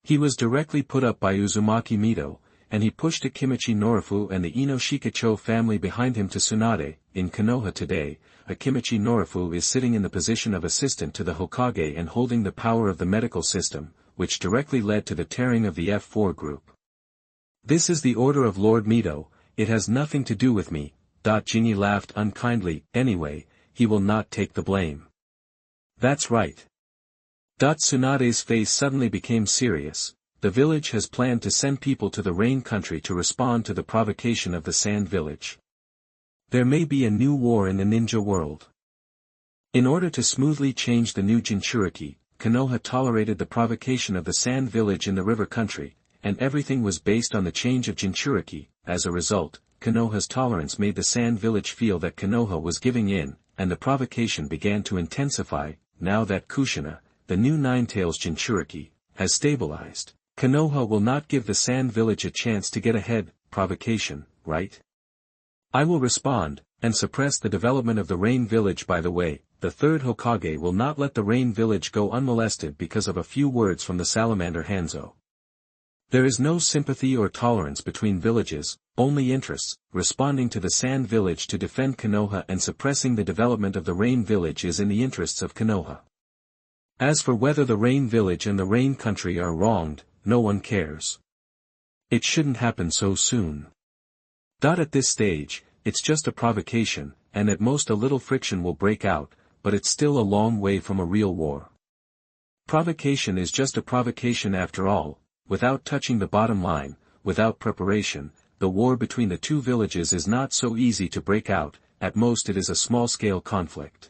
He was directly put up by Uzumaki Mito, and he pushed Akimichi Norifu and the Inoshikacho family behind him to Tsunade. In Konoha today, Akimichi Norifu is sitting in the position of assistant to the Hokage and holding the power of the medical system, which directly led to the tearing of the F4 group. This is the order of Lord Mito. It has nothing to do with me. Jinyi laughed unkindly. Anyway, he will not take the blame. That's right. Tsunade's face suddenly became serious. The village has planned to send people to the rain country to respond to the provocation of the sand village. There may be a new war in the ninja world. In order to smoothly change the new Jinchuriki, Konoha tolerated the provocation of the sand village in the river country, and everything was based on the change of Jinchuriki. As a result, Konoha's tolerance made the sand village feel that Konoha was giving in, and the provocation began to intensify. Now that Kushina, the new Ninetales Jinchuriki, has stabilized, Konoha will not give the sand village a chance to get ahead. Provocation, right? I will respond, and suppress the development of the rain village. By the way, the third Hokage will not let the rain village go unmolested because of a few words from the salamander Hanzo. There is no sympathy or tolerance between villages, only interests. Responding to the sand village to defend Konoha and suppressing the development of the rain village is in the interests of Konoha. As for whether the rain village and the rain country are wronged, no one cares. It shouldn't happen so soon. At this stage, it's just a provocation, and at most a little friction will break out, but it's still a long way from a real war. Provocation is just a provocation after all. Without touching the bottom line, without preparation, the war between the two villages is not so easy to break out. At most it is a small-scale conflict.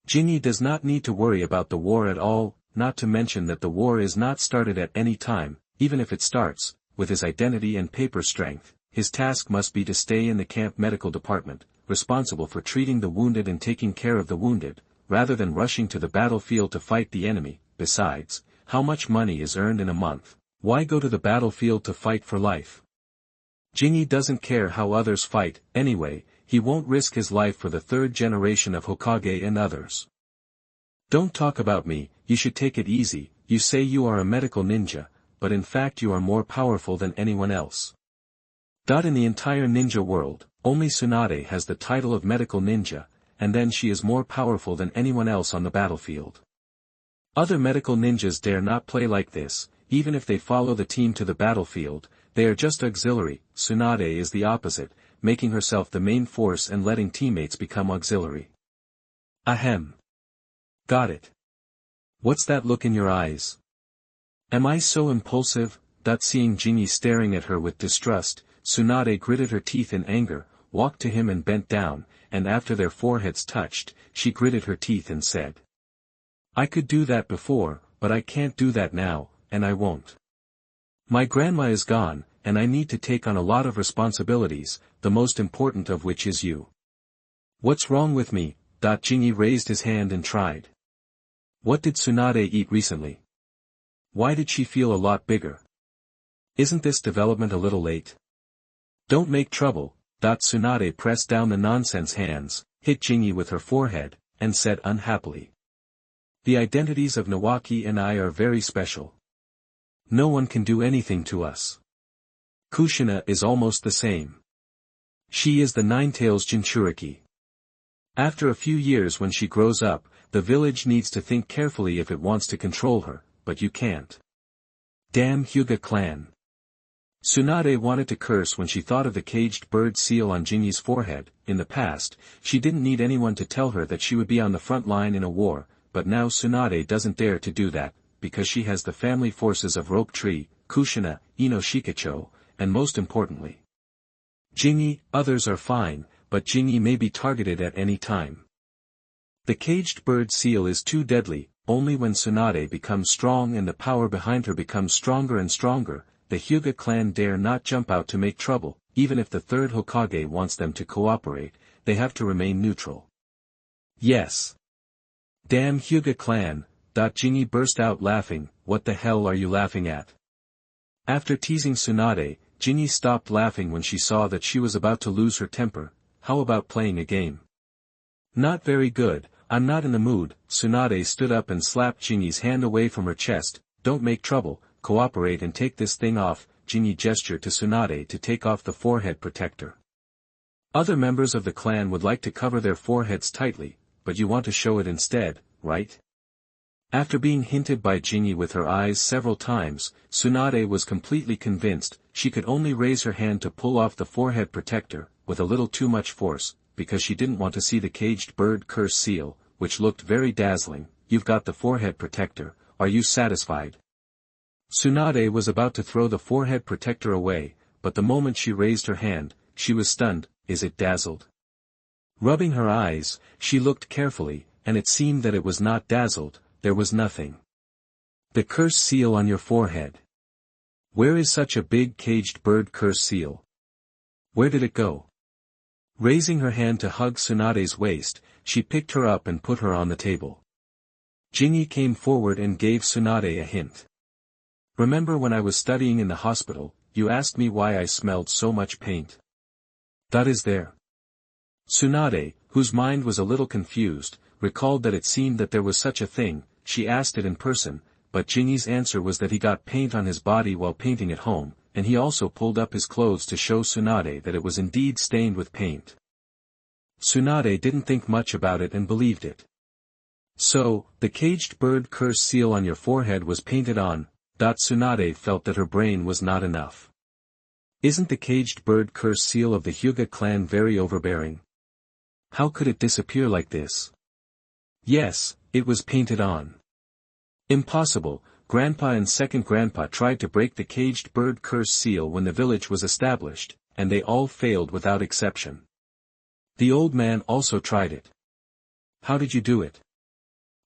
Jinyi does not need to worry about the war at all, not to mention that the war is not started at any time. Even if it starts, with his identity and paper strength, his task must be to stay in the camp medical department, responsible for treating the wounded and taking care of the wounded, rather than rushing to the battlefield to fight the enemy. Besides, how much money is earned in a month? Why go to the battlefield to fight for life? Jinyi doesn't care how others fight. Anyway, he won't risk his life for the third generation of Hokage and others. Don't talk about me. You should take it easy. You say you are a medical ninja, but in fact you are more powerful than anyone else. In the entire ninja world, only Tsunade has the title of medical ninja, and then she is more powerful than anyone else on the battlefield. Other medical ninjas dare not play like this. Even if they follow the team to the battlefield, they are just auxiliary. Tsunade is the opposite, making herself the main force and letting teammates become auxiliary. Ahem. Got it. What's that look in your eyes? Am I so impulsive? Seeing Jinyi staring at her with distrust, Tsunade gritted her teeth in anger, walked to him and bent down, and after their foreheads touched, she gritted her teeth and said, I could do that before, but I can't do that now, and I won't. My grandma is gone, and I need to take on a lot of responsibilities, the most important of which is you. What's wrong with me? Jinyi raised his hand and tried. What did Tsunade eat recently? Why did she feel a lot bigger? Isn't this development a little late? Don't make trouble. Tsunade pressed down the nonsense hands, hit Jinyi with her forehead, and said unhappily. The identities of Nawaki and I are very special. No one can do anything to us. Kushina is almost the same. She is the Nine-Tails Jinchuriki. After a few years when she grows up, the village needs to think carefully if it wants to control her, but you can't. Damn Hyuga clan. Tsunade wanted to curse when she thought of the caged bird seal on Jinyi's forehead. In the past, she didn't need anyone to tell her that she would be on the front line in a war, but now Tsunade doesn't dare to do that, because she has the family forces of Rope Tree, Kushina, Ino Shikacho, and most importantly, Jinyi. Others are fine, but Jinyi may be targeted at any time. The caged bird seal is too deadly. Only when Tsunade becomes strong and the power behind her becomes stronger and stronger, the Hyuga clan dare not jump out to make trouble. Even if the third Hokage wants them to cooperate, they have to remain neutral. Yes. Damn Hyuga clan. Jinyi burst out laughing. What the hell are you laughing at? After teasing Tsunade, Jinyi stopped laughing when she saw that she was about to lose her temper. How about playing a game? Not very good. I'm not in the mood. Tsunade stood up and slapped Jinyi's hand away from her chest. Don't make trouble, cooperate and take this thing off. Jinyi gestured to Tsunade to take off the forehead protector. Other members of the clan would like to cover their foreheads tightly, but you want to show it instead, right? After being hinted by Jinyi with her eyes several times, Tsunade was completely convinced. She could only raise her hand to pull off the forehead protector, with a little too much force, because she didn't want to see the caged bird curse seal, which looked very dazzling. You've got the forehead protector, are you satisfied? Tsunade was about to throw the forehead protector away, but the moment she raised her hand, she was stunned. Is it dazzled? Rubbing her eyes, she looked carefully, and it seemed that it was not dazzled. There was nothing. The curse seal on your forehead. Where is such a big caged bird curse seal? Where did it go? Raising her hand to hug Tsunade's waist, she picked her up and put her on the table. Jinyi came forward and gave Tsunade a hint. Remember when I was studying in the hospital, you asked me why I smelled so much paint? That is there. Tsunade, whose mind was a little confused, recalled that it seemed that there was such a thing. She asked it in person, but Jinyi's answer was that he got paint on his body while painting at home, and he also pulled up his clothes to show Tsunade that it was indeed stained with paint. Tsunade didn't think much about it and believed it. So, the caged bird curse seal on your forehead was painted on. Tsunade felt that her brain was not enough. Isn't the caged bird curse seal of the Hyuga clan very overbearing? How could it disappear like this? Yes, it was painted on. Impossible. Grandpa and second grandpa tried to break the caged bird curse seal when the village was established, and they all failed without exception. The old man also tried it. How did you do it?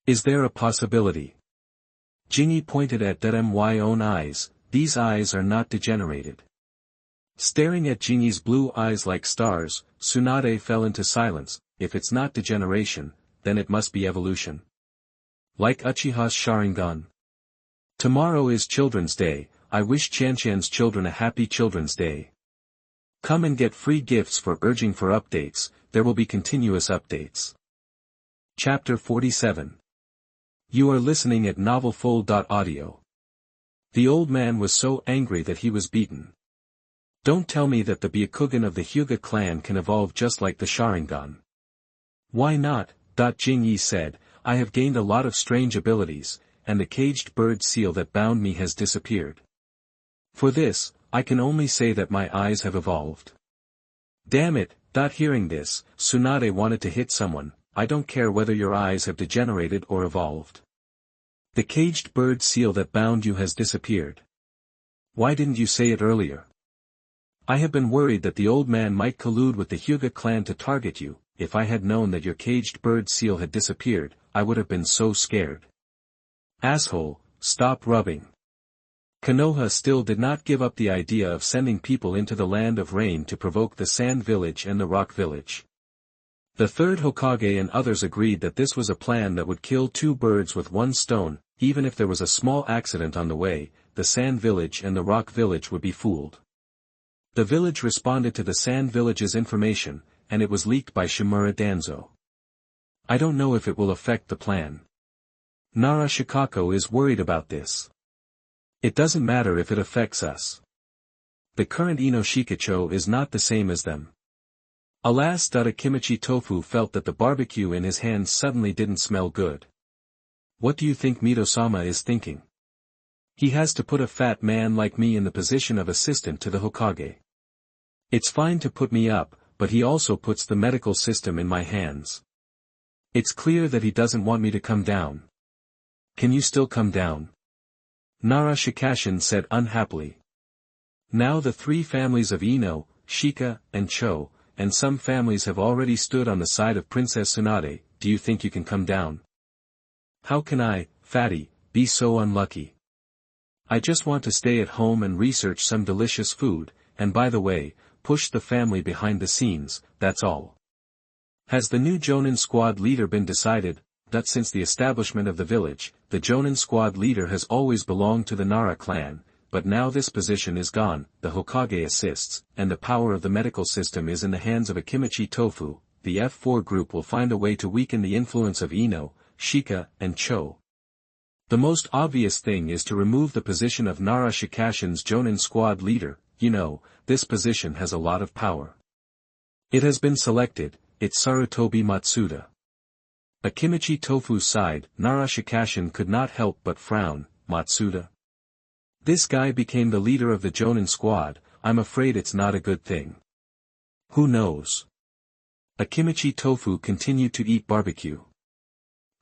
Is there a possibility? Jinyi pointed at my own eyes. These eyes are not degenerated. Staring at Jinyi's blue eyes like stars, Tsunade fell into silence. If it's not degeneration, then it must be evolution. Like Uchiha's Sharingan. Tomorrow is Children's Day. I wish Chanchan's children a happy Children's Day. Come and get free gifts for urging for updates. There will be continuous updates. Chapter 47. You are listening at novelfull.audio. The old man was so angry that he was beaten. Don't tell me that the Byakugan of the Hyuga clan can evolve just like the Sharingan. Why not? Jinyi said, I have gained a lot of strange abilities, and the caged bird seal that bound me has disappeared. For this, I can only say that my eyes have evolved. Damn it. Hearing this, Tsunade wanted to hit someone. I don't care whether your eyes have degenerated or evolved. The caged bird seal that bound you has disappeared. Why didn't you say it earlier? I have been worried that the old man might collude with the Hyuga clan to target you. If I had known that your caged bird seal had disappeared, I would have been so scared. Asshole, stop rubbing. Konoha still did not give up the idea of sending people into the land of rain to provoke the Sand Village and the Rock Village. The third Hokage and others agreed that this was a plan that would kill two birds with one stone. Even if there was a small accident on the way, the Sand Village and the Rock Village would be fooled. The village responded to the Sand Village's information, and it was leaked by Shimura Danzo. I don't know if it will affect the plan. Nara Shikako is worried about this. It doesn't matter if it affects us. The current Ino Shikacho is not the same as them. Alas! Akimichi Tofu felt that the barbecue in his hands suddenly didn't smell good. What do you think Mito-sama is thinking? He has to put a fat man like me in the position of assistant to the Hokage. It's fine to put me up, but he also puts the medical system in my hands. It's clear that he doesn't want me to come down. Can you still come down? Nara Shikashin said unhappily. Now the three families of Ino, Shika, and Cho, and some families have already stood on the side of Princess Tsunade. Do you think you can come down? How can I, fatty, be so unlucky? I just want to stay at home and research some delicious food, and by the way, push the family behind the scenes, that's all. Has the new Jonin squad leader been decided? That since the establishment of the village, the Jonin squad leader has always belonged to the Nara clan, but now this position is gone, the Hokage assists, and the power of the medical system is in the hands of Akimichi Tofu. The F4 group will find a way to weaken the influence of Ino, Shika, and Cho. The most obvious thing is to remove the position of Nara Shikashin's Jonin squad leader. This position has a lot of power. It has been selected, it's Sarutobi Matsuda. Akimichi Tofu sighed. Nara Shikashin could not help but frown. Matsuda? This guy became the leader of the Jonin squad. I'm afraid it's not a good thing. Who knows? Akimichi Tofu continued to eat barbecue.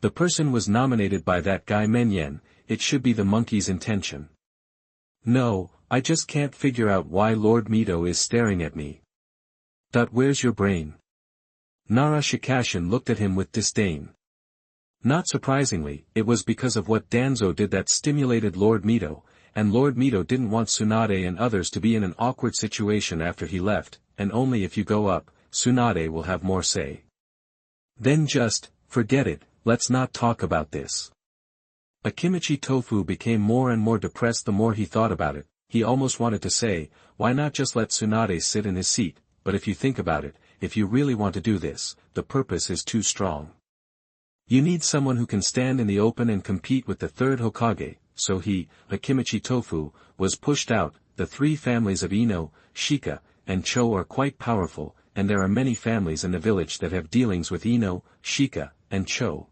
The person was nominated by that guy Menyen. It should be the monkey's intention. No, I just can't figure out why Lord Mito is staring at me. Where's your brain? Nara Shikashin looked at him with disdain. Not surprisingly, it was because of what Danzo did that stimulated Lord Mito, and Lord Mito didn't want Tsunade and others to be in an awkward situation after he left, and only if you go up, Tsunade will have more say. Then just, forget it, let's not talk about this. Akimichi Tofu became more and more depressed the more he thought about it. He almost wanted to say, why not just let Tsunade sit in his seat, but if you think about it, if you really want to do this, the purpose is too strong. You need someone who can stand in the open and compete with the third Hokage, so he, Akimichi Tofu, was pushed out. The three families of Ino, Shika, and Cho are quite powerful, and there are many families in the village that have dealings with Ino, Shika, and Cho.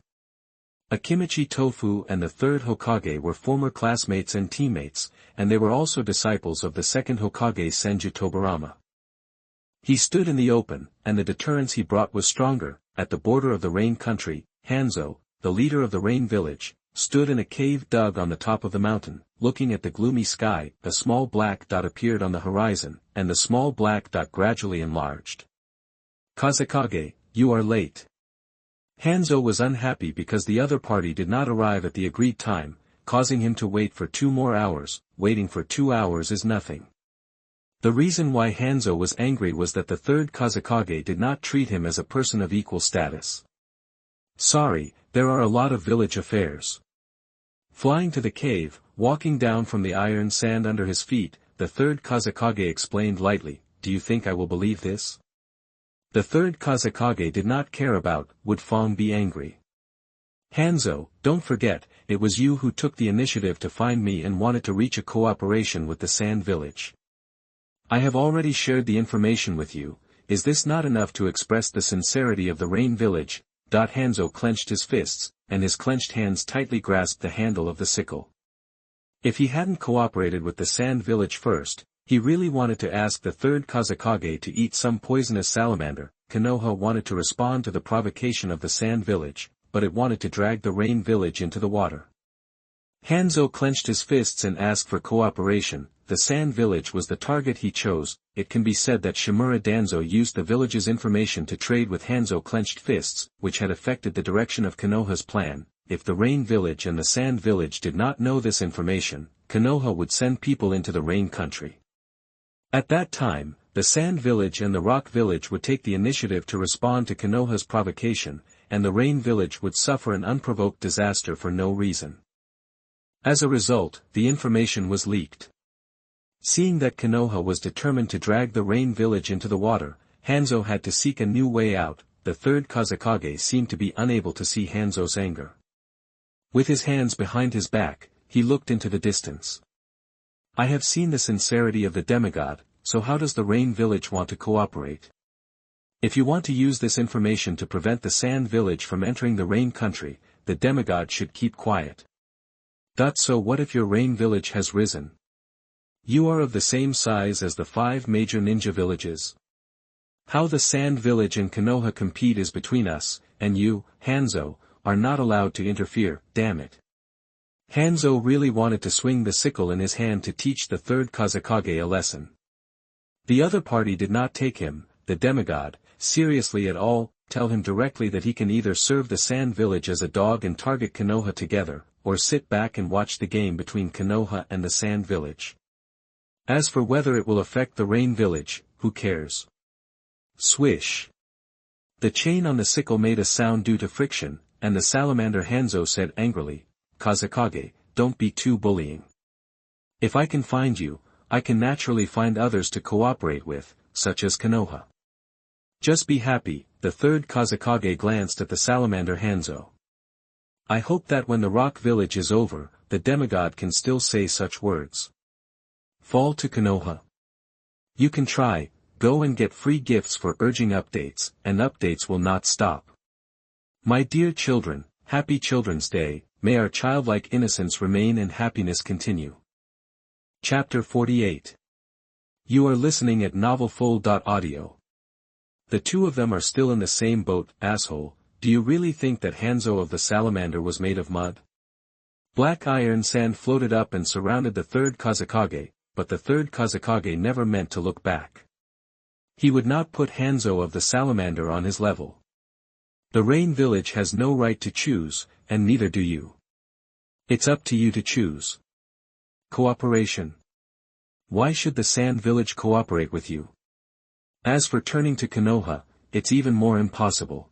Akimichi Tofu and the third Hokage were former classmates and teammates, and they were also disciples of the second Hokage Senju Tobarama. He stood in the open, and the deterrence he brought was stronger. At the border of the rain country, Hanzo, the leader of the rain village, stood in a cave dug on the top of the mountain, looking at the gloomy sky. A small black dot appeared on the horizon, and the small black dot gradually enlarged. Kazekage, you are late. Hanzo was unhappy because the other party did not arrive at the agreed time, causing him to wait for 2 more hours. Waiting for 2 hours is nothing. The reason why Hanzo was angry was that the third Kazekage did not treat him as a person of equal status. Sorry, there are a lot of village affairs. Flying to the cave, walking down from the iron sand under his feet, the third Kazekage explained lightly, do you think I will believe this? The third Kazekage did not care about, would Fong be angry? Hanzo, don't forget, it was you who took the initiative to find me and wanted to reach a cooperation with the Sand Village. I have already shared the information with you. Is this not enough to express the sincerity of the Rain Village? Hanzo clenched his fists, and his clenched hands tightly grasped the handle of the sickle. If he hadn't cooperated with the Sand Village first, he really wanted to ask the third Kazekage to eat some poisonous salamander. Konoha wanted to respond to the provocation of the Sand Village, but it wanted to drag the Rain Village into the water. Hanzo clenched his fists and asked for cooperation. The Sand Village was the target he chose. It can be said that Shimura Danzo used the village's information to trade with Hanzo clenched fists, which had affected the direction of Konoha's plan. If the Rain Village and the Sand Village did not know this information, Konoha would send people into the rain country. At that time, the Sand Village and the Rock Village would take the initiative to respond to Konoha's provocation, and the Rain Village would suffer an unprovoked disaster for no reason. As a result, the information was leaked. Seeing that Konoha was determined to drag the Rain Village into the water, Hanzo had to seek a new way out. The third Kazekage seemed to be unable to see Hanzo's anger. With his hands behind his back, he looked into the distance. I have seen the sincerity of the demigod, so how does the Rain Village want to cooperate? If you want to use this information to prevent the Sand Village from entering the Rain Country, the demigod should keep quiet. So what if your Rain Village has risen? You are of the same size as the 5 major ninja villages. How the Sand Village and Konoha compete is between us, and you, Hanzo, are not allowed to interfere, damn it. Hanzo really wanted to swing the sickle in his hand to teach the third Kazekage a lesson. The other party did not take him, the demigod, seriously at all, tell him directly that he can either serve the Sand Village as a dog and target Konoha together, or sit back and watch the game between Konoha and the Sand Village. As for whether it will affect the Rain Village, who cares? Swish. The chain on the sickle made a sound due to friction, and the salamander Hanzo said angrily, Kazekage, don't be too bullying. If I can find you, I can naturally find others to cooperate with, such as Konoha. Just be happy. The third Kazekage glanced at the salamander Hanzo. I hope that when the Rock Village is over, the demigod can still say such words. Fall to Konoha. You can try. Go and get free gifts for urging updates, and updates will not stop. My dear children, happy Children's Day, may our childlike innocence remain and happiness continue. Chapter 48. You are listening at novelfull.audio. The two of them are still in the same boat, asshole. Do you really think that Hanzo of the salamander was made of mud? Black iron sand floated up and surrounded the third Kazekage, but the third Kazekage never meant to look back. He would not put Hanzo of the salamander on his level. The Rain Village has no right to choose, and neither do you. It's up to you to choose. Cooperation. Why should the Sand Village cooperate with you? As for turning to Konoha, it's even more impossible.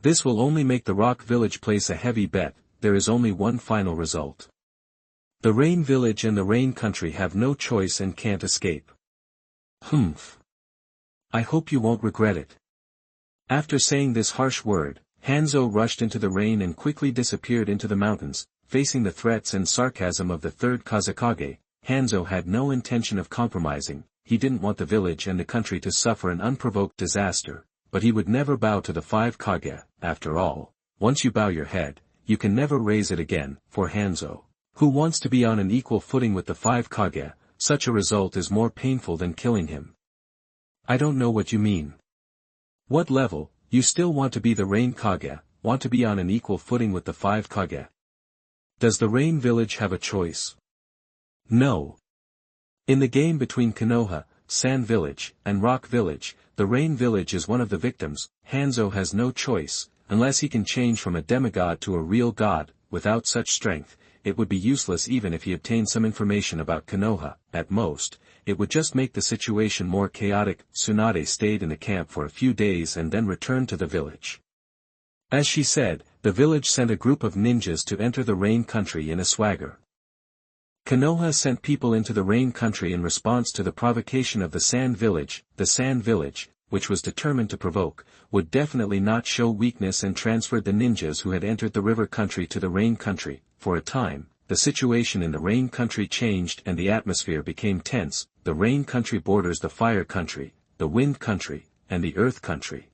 This will only make the Rock Village place a heavy bet. There is only one final result. The Rain Village and the Rain Country have no choice and can't escape. Humph. I hope you won't regret it. After saying this harsh word, Hanzo rushed into the rain and quickly disappeared into the mountains. Facing the threats and sarcasm of the third Kazekage, Hanzo had no intention of compromising. He didn't want the village and the country to suffer an unprovoked disaster, but he would never bow to the 5 Kage. After all, once you bow your head, you can never raise it again. For Hanzo, who wants to be on an equal footing with the 5 Kage, such a result is more painful than killing him. I don't know what you mean. What level? You still want to be the Rain Kage, want to be on an equal footing with the 5 Kage. Does the Rain Village have a choice? No. In the game between Konoha, Sand Village, and Rock Village, the Rain Village is one of the victims. Hanzo has no choice, unless he can change from a demigod to a real god. Without such strength, it would be useless even if he obtained some information about Konoha. At most, it would just make the situation more chaotic. Tsunade stayed in the camp for a few days and then returned to the village. As she said, the village sent a group of ninjas to enter the Rain Country in a swagger. Konoha sent people into the Rain Country in response to the provocation of the Sand Village. The Sand Village, which was determined to provoke, would definitely not show weakness and transferred the ninjas who had entered the River Country to the Rain Country. For a time, the situation in the Rain Country changed and the atmosphere became tense. The Rain Country borders the Fire Country, the Wind Country, and the Earth Country.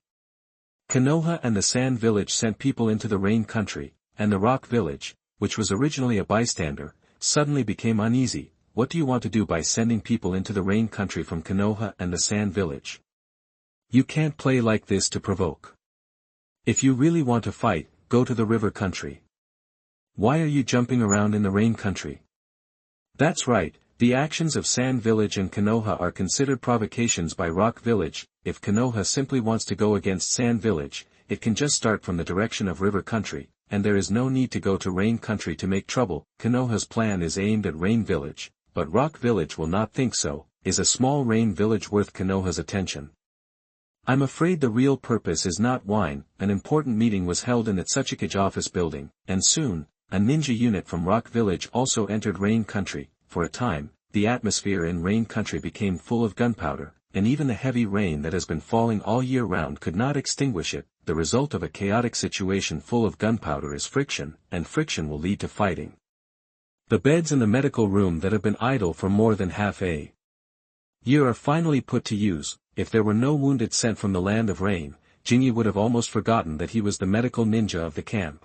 Konoha and the Sand Village sent people into the Rain Country, and the Rock Village, which was originally a bystander, suddenly became uneasy. What do you want to do by sending people into the Rain Country from Konoha and the Sand Village? You can't play like this to provoke. If you really want to fight, go to the River Country. Why are you jumping around in the Rain Country? That's right, the actions of Sand Village and Konoha are considered provocations by Rock Village. If Konoha simply wants to go against Sand Village, it can just start from the direction of River Country, and there is no need to go to Rain Country to make trouble. Konoha's plan is aimed at Rain Village, but Rock Village will not think so. Is a small rain village worth Konoha's attention? I'm afraid the real purpose is not wine. An important meeting was held in the Tsuchikage office building, and soon, a ninja unit from Rock Village also entered Rain Country. For a time, the atmosphere in Rain Country became full of gunpowder, and even the heavy rain that has been falling all year round could not extinguish it. The result of a chaotic situation full of gunpowder is friction, and friction will lead to fighting. The beds in the medical room that have been idle for more than half a year are finally put to use. If there were no wounded sent from the land of rain, Jinyi would have almost forgotten that he was the medical ninja of the camp.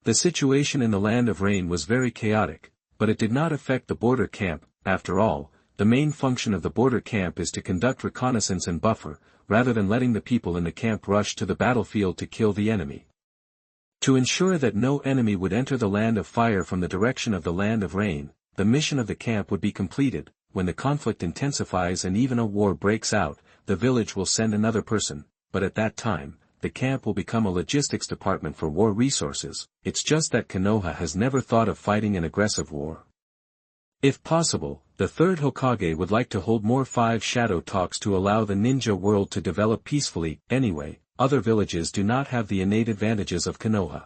The situation in the land of rain was very chaotic, but it did not affect the border camp. After all, the main function of the border camp is to conduct reconnaissance and buffer, rather than letting the people in the camp rush to the battlefield to kill the enemy. To ensure that no enemy would enter the land of fire from the direction of the land of rain, the mission of the camp would be completed. When the conflict intensifies and even a war breaks out, the village will send another person, but at that time, the camp will become a logistics department for war resources. It's just that Konoha has never thought of fighting an aggressive war. If possible, the third Hokage would like to hold more 5 shadow talks to allow the ninja world to develop peacefully. Anyway, other villages do not have the innate advantages of Konoha.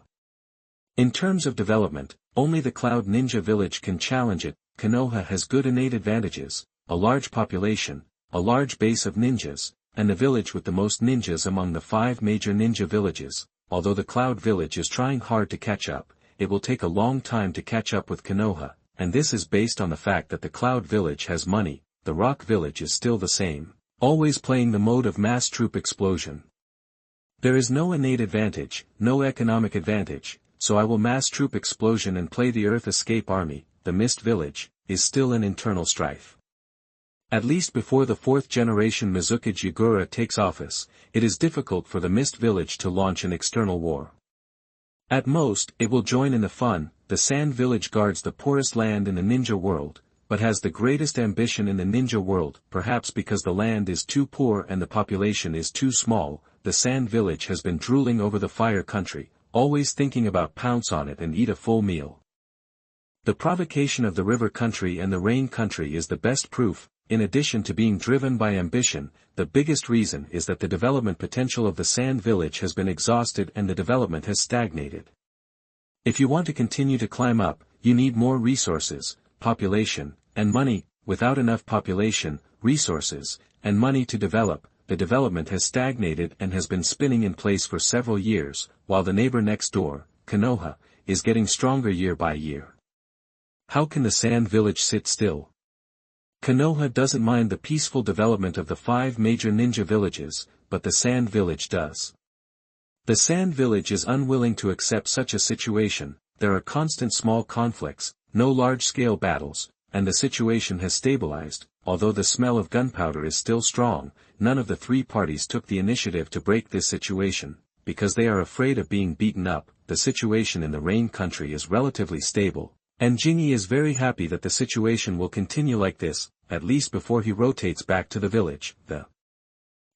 In terms of development, only the Cloud Ninja village can challenge it. Konoha has good innate advantages, a large population, a large base of ninjas, and a village with the most ninjas among the 5 major ninja villages. Although the Cloud village is trying hard to catch up, it will take a long time to catch up with Konoha, and this is based on the fact that the Cloud village has money. The Rock village is still the same, always playing the mode of mass troop explosion. There is no innate advantage, no economic advantage, so I will mass troop explosion and play the Earth Escape Army. The Mist Village is still in internal strife. At least before the 4th generation Mizukage Yagura takes office, it is difficult for the Mist Village to launch an external war. At most, it will join in the fun. The Sand Village guards the poorest land in the ninja world, but has the greatest ambition in the ninja world. Perhaps because the land is too poor and the population is too small, the Sand Village has been drooling over the Fire Country, always thinking about pounce on it and eat a full meal. The provocation of the River Country and the Rain Country is the best proof. In addition to being driven by ambition, the biggest reason is that the development potential of the Sand Village has been exhausted and the development has stagnated. If you want to continue to climb up, you need more resources, population, and money. Without enough population, resources, and money to develop, the development has stagnated and has been spinning in place for several years, while the neighbor next door, Konoha, is getting stronger year by year. How can the Sand Village sit still? Konoha doesn't mind the peaceful development of the 5 major ninja villages, but the Sand Village does. The Sand Village is unwilling to accept such a situation. There are constant small conflicts, no large-scale battles, and the situation has stabilized. Although the smell of gunpowder is still strong, none of the 3 parties took the initiative to break this situation, because they are afraid of being beaten up. The situation in the Rain Country is relatively stable, and Jinyi is very happy that the situation will continue like this, at least before he rotates back to the village. The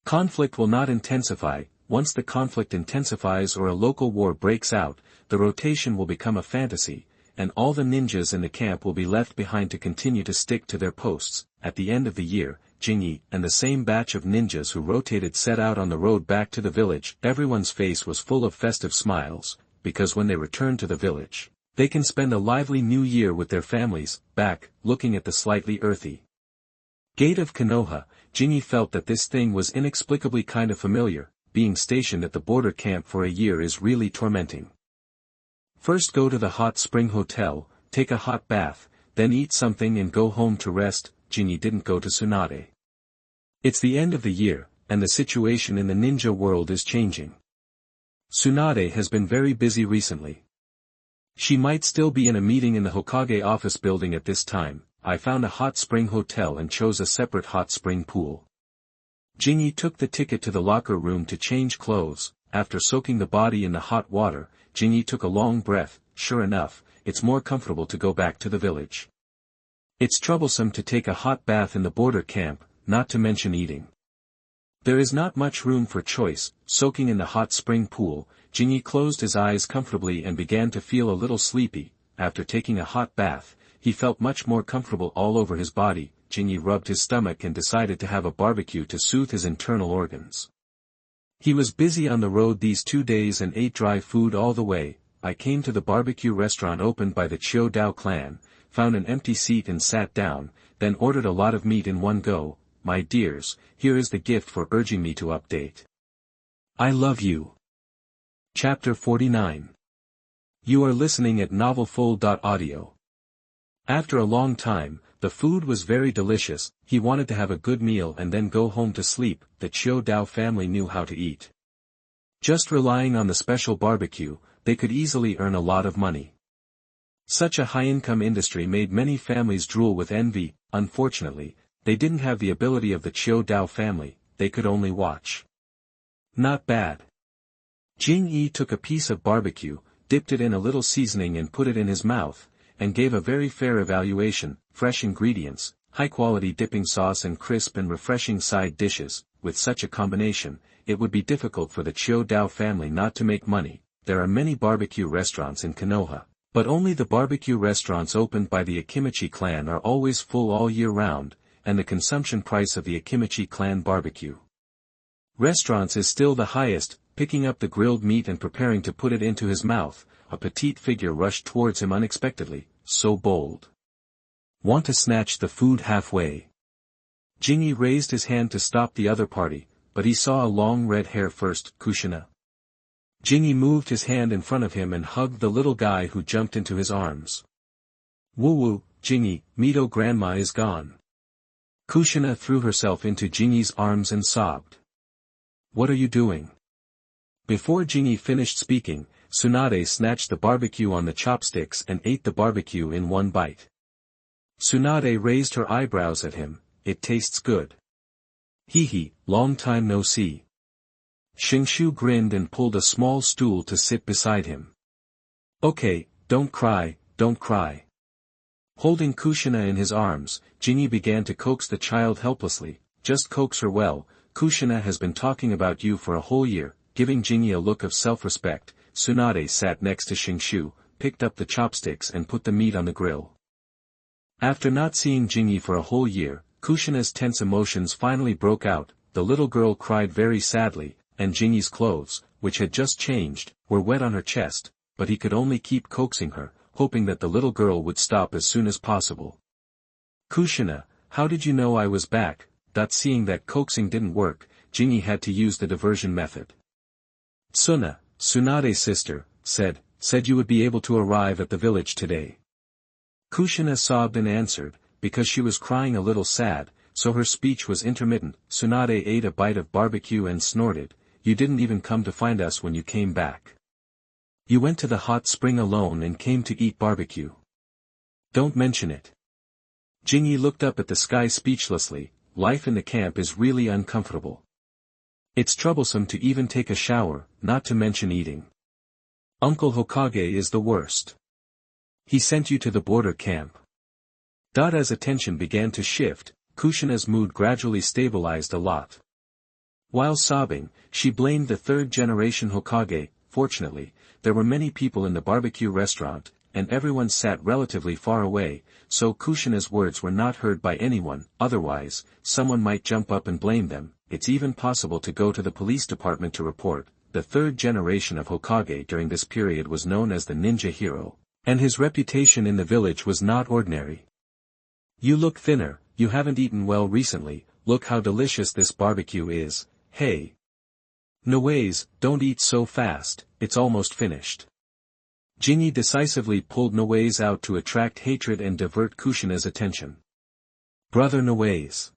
conflict will not intensify. Once the conflict intensifies or a local war breaks out, the rotation will become a fantasy, and all the ninjas in the camp will be left behind to continue to stick to their posts. At the end of the year, Jinyi and the same batch of ninjas who rotated set out on the road back to the village. Everyone's face was full of festive smiles, because when they return to the village, they can spend a lively new year with their families. Back, looking at the slightly earthy gate of Konoha, Jinyi felt that this thing was inexplicably kind of familiar. Being stationed at the border camp for a year is really tormenting. First go to the hot spring hotel, take a hot bath, then eat something and go home to rest. Jinyi didn't go to Tsunade. It's the end of the year, and the situation in the ninja world is changing. Tsunade has been very busy recently. She might still be in a meeting in the Hokage office building at this time. I found a hot spring hotel and chose a separate hot spring pool. Jinyi took the ticket to the locker room to change clothes. After soaking the body in the hot water, Jinyi took a long breath. Sure enough, it's more comfortable to go back to the village. It's troublesome to take a hot bath in the border camp, not to mention eating. There is not much room for choice. Soaking in the hot spring pool, Jinyi closed his eyes comfortably and began to feel a little sleepy. After taking a hot bath, he felt much more comfortable all over his body. Jinyi rubbed his stomach and decided to have a barbecue to soothe his internal organs. He was busy on the road these 2 days and ate dry food all the way. I came to the barbecue restaurant opened by the Chiu Dao clan, found an empty seat and sat down, then ordered a lot of meat in one go. My dears, here is the gift for urging me to update. I love you. Chapter 49. You are listening at novelfull.audio. After a long time, the food was very delicious. He wanted to have a good meal and then go home to sleep. The Chiu Dao family knew how to eat. Just relying on the special barbecue, they could easily earn a lot of money. Such a high-income industry made many families drool with envy. Unfortunately, they didn't have the ability of the Chiu Dao family, they could only watch. Not bad. Jing Yi took a piece of barbecue, dipped it in a little seasoning and put it in his mouth, and gave a very fair evaluation. Fresh ingredients, high-quality dipping sauce and crisp and refreshing side dishes. With such a combination, it would be difficult for the Chiu Dao family not to make money. There are many barbecue restaurants in Konoha, but only the barbecue restaurants opened by the Akimichi clan are always full all year round, and the consumption price of the Akimichi clan barbecue restaurants is still the highest. Picking up the grilled meat and preparing to put it into his mouth, a petite figure rushed towards him unexpectedly, so bold. Want to snatch the food halfway? Jinyi raised his hand to stop the other party, but he saw a long red hair first. Kushina. Jinyi moved his hand in front of him and hugged the little guy who jumped into his arms. Woo-woo, Jinyi, Mito grandma is gone. Kushina threw herself into Jinyi's arms and sobbed. What are you doing? Before Jinyi finished speaking, Tsunade snatched the barbecue on the chopsticks and ate the barbecue in one bite. Tsunade raised her eyebrows at him. It tastes good. Hee, long time no see. Shingshu grinned and pulled a small stool to sit beside him. Okay, don't cry, don't cry. Holding Kushina in his arms, Jinyi began to coax the child helplessly. Just coax her well. Kushina has been talking about you for a whole year. Giving Jinyi a look of self-respect, Tsunade sat next to Shingshu, picked up the chopsticks and put the meat on the grill. After not seeing Jinyi for a whole year, Kushina's tense emotions finally broke out. The little girl cried very sadly, and Jinyi's clothes, which had just changed, were wet on her chest, but he could only keep coaxing her, hoping that the little girl would stop as soon as possible. Kushina, how did you know I was back? Seeing that coaxing didn't work, Jinyi had to use the diversion method. Tsuna, Tsunade's sister, said you would be able to arrive at the village today. Kushina sobbed and answered, because she was crying a little sad, so her speech was intermittent. Tsunade ate a bite of barbecue and snorted, you didn't even come to find us when you came back. You went to the hot spring alone and came to eat barbecue. Don't mention it. Jinyi looked up at the sky speechlessly. Life in the camp is really uncomfortable. It's troublesome to even take a shower, not to mention eating. Uncle Hokage is the worst. He sent you to the border camp. As attention began to shift, Kushina's mood gradually stabilized a lot. While sobbing, she blamed the third-generation Hokage. Fortunately, there were many people in the barbecue restaurant, and everyone sat relatively far away, so Kushina's words were not heard by anyone. Otherwise, someone might jump up and blame them. It's even possible to go to the police department to report. The third generation of Hokage during this period was known as the ninja hero, and his reputation in the village was not ordinary. You look thinner, you haven't eaten well recently. Look how delicious this barbecue is. Hey. Noways, don't eat so fast, it's almost finished. Jinyi decisively pulled Noways out to attract hatred and divert Kushina's attention. Brother Noways.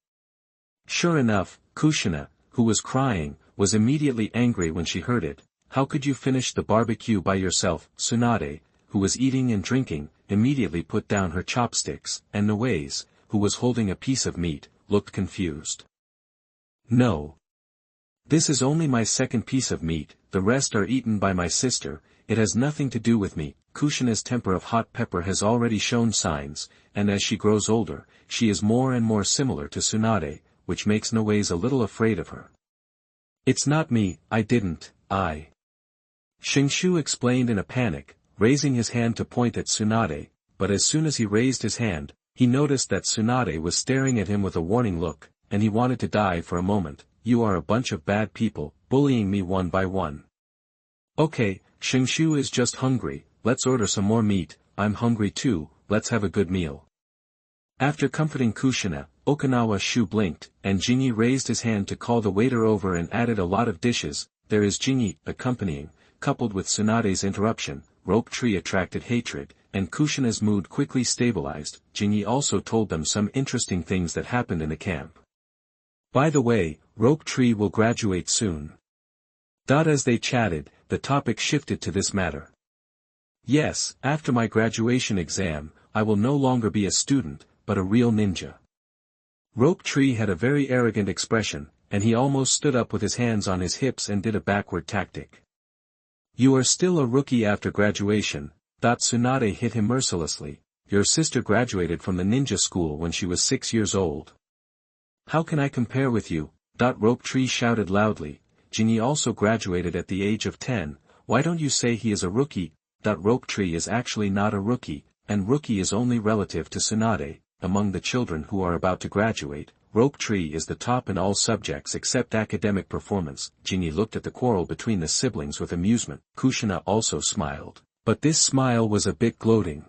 Sure enough, Kushina, who was crying, was immediately angry when she heard it. How could you finish the barbecue by yourself? Tsunade, who was eating and drinking, immediately put down her chopsticks, and Noways, who was holding a piece of meat, looked confused. No. This is only my second piece of meat, the rest are eaten by my sister, it has nothing to do with me. Kushina's temper of hot pepper has already shown signs, and as she grows older, she is more and more similar to Tsunade, which makes Noways a little afraid of her. It's not me, I didn't, I. Shingshu explained in a panic, raising his hand to point at Tsunade, but as soon as he raised his hand, he noticed that Tsunade was staring at him with a warning look, and he wanted to die for a moment. You are a bunch of bad people, bullying me one by one. Okay, Shingshu is just hungry, let's order some more meat, I'm hungry too, let's have a good meal. After comforting Kushina, Okinawa Shu blinked, and Jinyi raised his hand to call the waiter over and added a lot of dishes. There is Jinyi, accompanying, coupled with Tsunade's interruption, Rope Tree attracted hatred, and Kushina's mood quickly stabilized. Jinyi also told them some interesting things that happened in the camp. By the way, Rope Tree will graduate soon. As they chatted, the topic shifted to this matter. Yes, after my graduation exam, I will no longer be a student, but a real ninja. Rope Tree had a very arrogant expression, and he almost stood up with his hands on his hips and did a backward tactic. You are still a rookie after graduation. Tsunade hit him mercilessly. Your sister graduated from the ninja school when she was 6 years old. How can I compare with you? Rope Tree shouted loudly. Jinyi also graduated at the age of 10, why don't you say he is a rookie? Rope Tree is actually not a rookie, and rookie is only relative to Tsunade. Among the children who are about to graduate, Rope Tree is the top in all subjects except academic performance. Jinyi looked at the quarrel between the siblings with amusement. Kushina also smiled, but this smile was a bit gloating.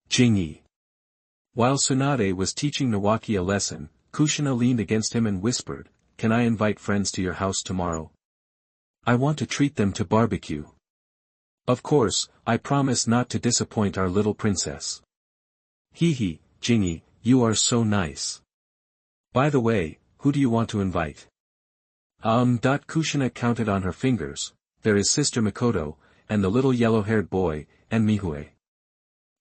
Jinyi. While Tsunade was teaching Nawaki a lesson, Kushina leaned against him and whispered, can I invite friends to your house tomorrow? I want to treat them to barbecue. Of course, I promise not to disappoint our little princess. Hee, Jinyi, you are so nice. By the way, who do you want to invite? Kushina counted on her fingers, there is Sister Mikoto, and the little yellow-haired boy, and Mihue.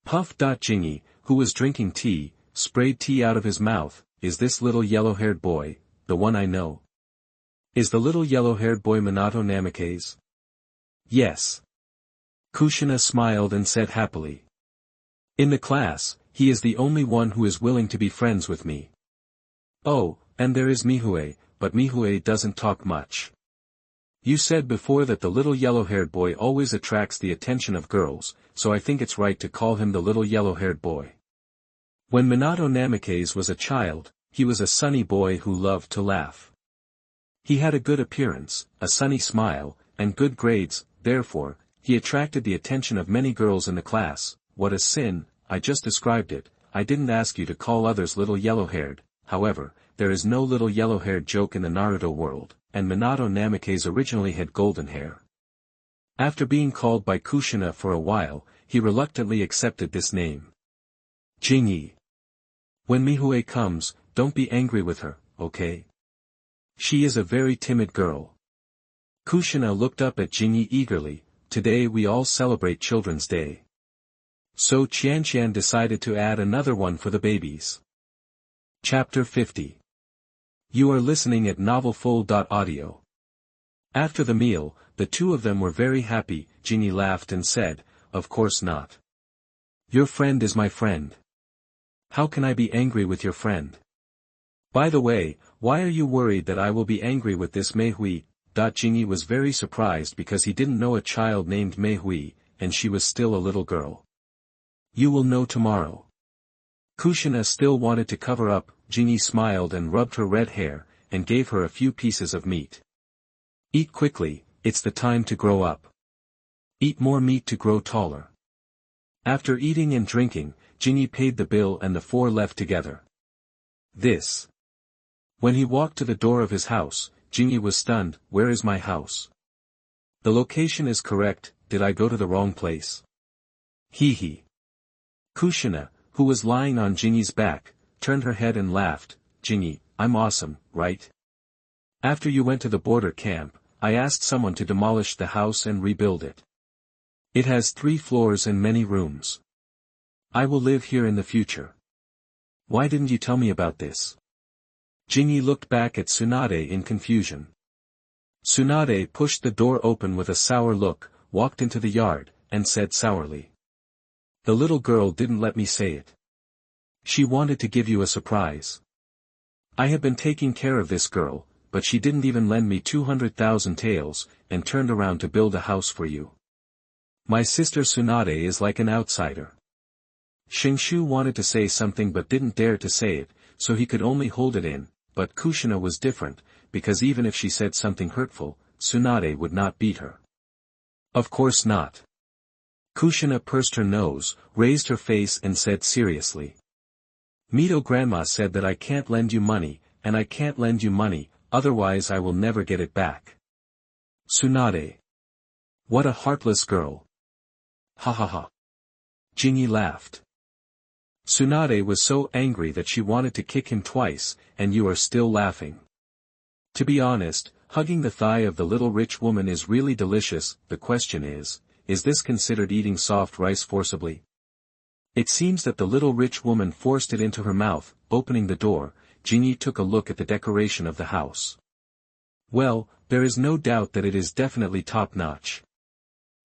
Puff. Jinyi, who was drinking tea, sprayed tea out of his mouth, is this little yellow-haired boy, the one I know? Is the little yellow-haired boy Minato Namikaze? Yes. Kushina smiled and said happily. In the class, he is the only one who is willing to be friends with me. Oh, and there is Mihue, but Mihue doesn't talk much. You said before that the little yellow-haired boy always attracts the attention of girls, so I think it's right to call him the little yellow-haired boy. When Minato Namikaze was a child, he was a sunny boy who loved to laugh. He had a good appearance, a sunny smile, and good grades, therefore, he attracted the attention of many girls in the class. What a sin, I just described it, I didn't ask you to call others little yellow-haired. However, there is no little yellow-haired joke in the Naruto world, and Minato Namikaze originally had golden hair. After being called by Kushina for a while, he reluctantly accepted this name. Jinyi. When Mihue comes, don't be angry with her, okay? She is a very timid girl. Kushina looked up at Jinyi eagerly. Today we all celebrate Children's Day. So Qianqian decided to add another one for the babies. Chapter 50. You are listening at novelfull.audio. After the meal, the two of them were very happy. Jinyi laughed and said, of course not. Your friend is my friend. How can I be angry with your friend? By the way, why are you worried that I will be angry with this Meihui? Jinyi was very surprised because he didn't know a child named Meihui, and she was still a little girl. You will know tomorrow. Kushina still wanted to cover up. Jinyi smiled and rubbed her red hair, and gave her a few pieces of meat. Eat quickly, it's the time to grow up. Eat more meat to grow taller. After eating and drinking, Jinyi paid the bill and the four left together. This. When he walked to the door of his house, Jinyi was stunned. Where is my house? The location is correct, did I go to the wrong place? Hee. Kushina, who was lying on Jinyi's back, turned her head and laughed. Jinyi, I'm awesome, right? After you went to the border camp, I asked someone to demolish the house and rebuild it. It has 3 floors and many rooms. I will live here in the future. Why didn't you tell me about this? Jinyi looked back at Tsunade in confusion. Tsunade pushed the door open with a sour look, walked into the yard, and said sourly. The little girl didn't let me say it. She wanted to give you a surprise. I have been taking care of this girl. but she didn't even lend me 200,000 taels, and turned around to build a house for you. My sister Tsunade is like an outsider. Shinshu wanted to say something but didn't dare to say it, so he could only hold it in, but Kushina was different, because even if she said something hurtful, Tsunade would not beat her. Of course not. Kushina pursed her nose, raised her face and said seriously. Mito grandma said that I can't lend you money, and I can't lend you money, otherwise I will never get it back. Tsunade. What a heartless girl. Ha ha ha. Jinyi laughed. Tsunade was so angry that she wanted to kick him twice, and you are still laughing. To be honest, hugging the thigh of the little rich woman is really delicious. The question is this considered eating soft rice forcibly? It seems that the little rich woman forced it into her mouth. Opening the door, Jinyi took a look at the decoration of the house. Well, there is no doubt that it is definitely top-notch.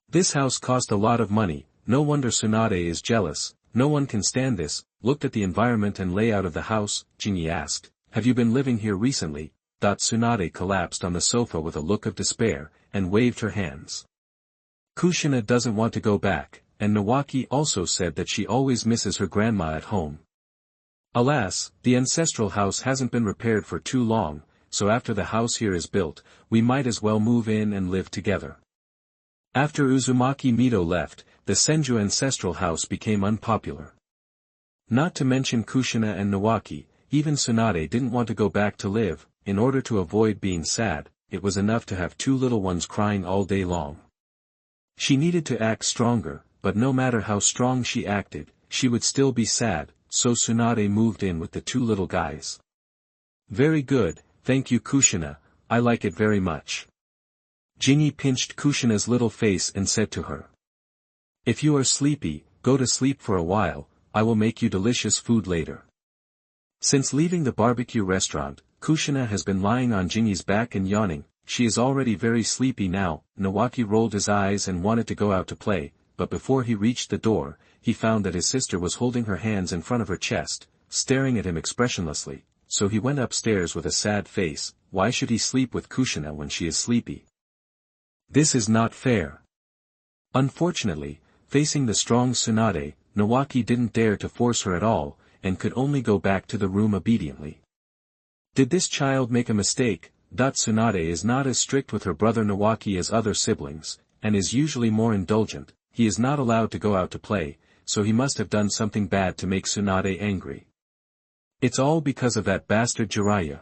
This house cost a lot of money, no wonder Tsunade is jealous. No one can stand this. Looked at the environment and layout of the house, Jinyi asked, have you been living here recently? Tsunade collapsed on the sofa with a look of despair, and waved her hands. Kushina doesn't want to go back, and Nawaki also said that she always misses her grandma at home. Alas, the ancestral house hasn't been repaired for too long, so after the house here is built, we might as well move in and live together. After Uzumaki Mito left, the Senju ancestral house became unpopular. Not to mention Kushina and Nawaki, even Tsunade didn't want to go back to live. In order to avoid being sad, it was enough to have two little ones crying all day long. She needed to act stronger, but no matter how strong she acted, she would still be sad, so Tsunade moved in with the two little guys. Very good, thank you Kushina, I like it very much. Jinyi pinched Kushina's little face and said to her. If you are sleepy, go to sleep for a while, I will make you delicious food later. Since leaving the barbecue restaurant, Kushina has been lying on Jinyi's back and yawning. She is already very sleepy now. Nawaki rolled his eyes and wanted to go out to play, but before he reached the door, he found that his sister was holding her hands in front of her chest, staring at him expressionlessly, so he went upstairs with a sad face. Why should he sleep with Kushina when she is sleepy? This is not fair. Unfortunately, facing the strong Tsunade, Nawaki didn't dare to force her at all, and could only go back to the room obediently. Did this child make a mistake? Tsunade is not as strict with her brother Nawaki as other siblings, and is usually more indulgent. He is not allowed to go out to play, so he must have done something bad to make Tsunade angry. It's all because of that bastard Jiraiya.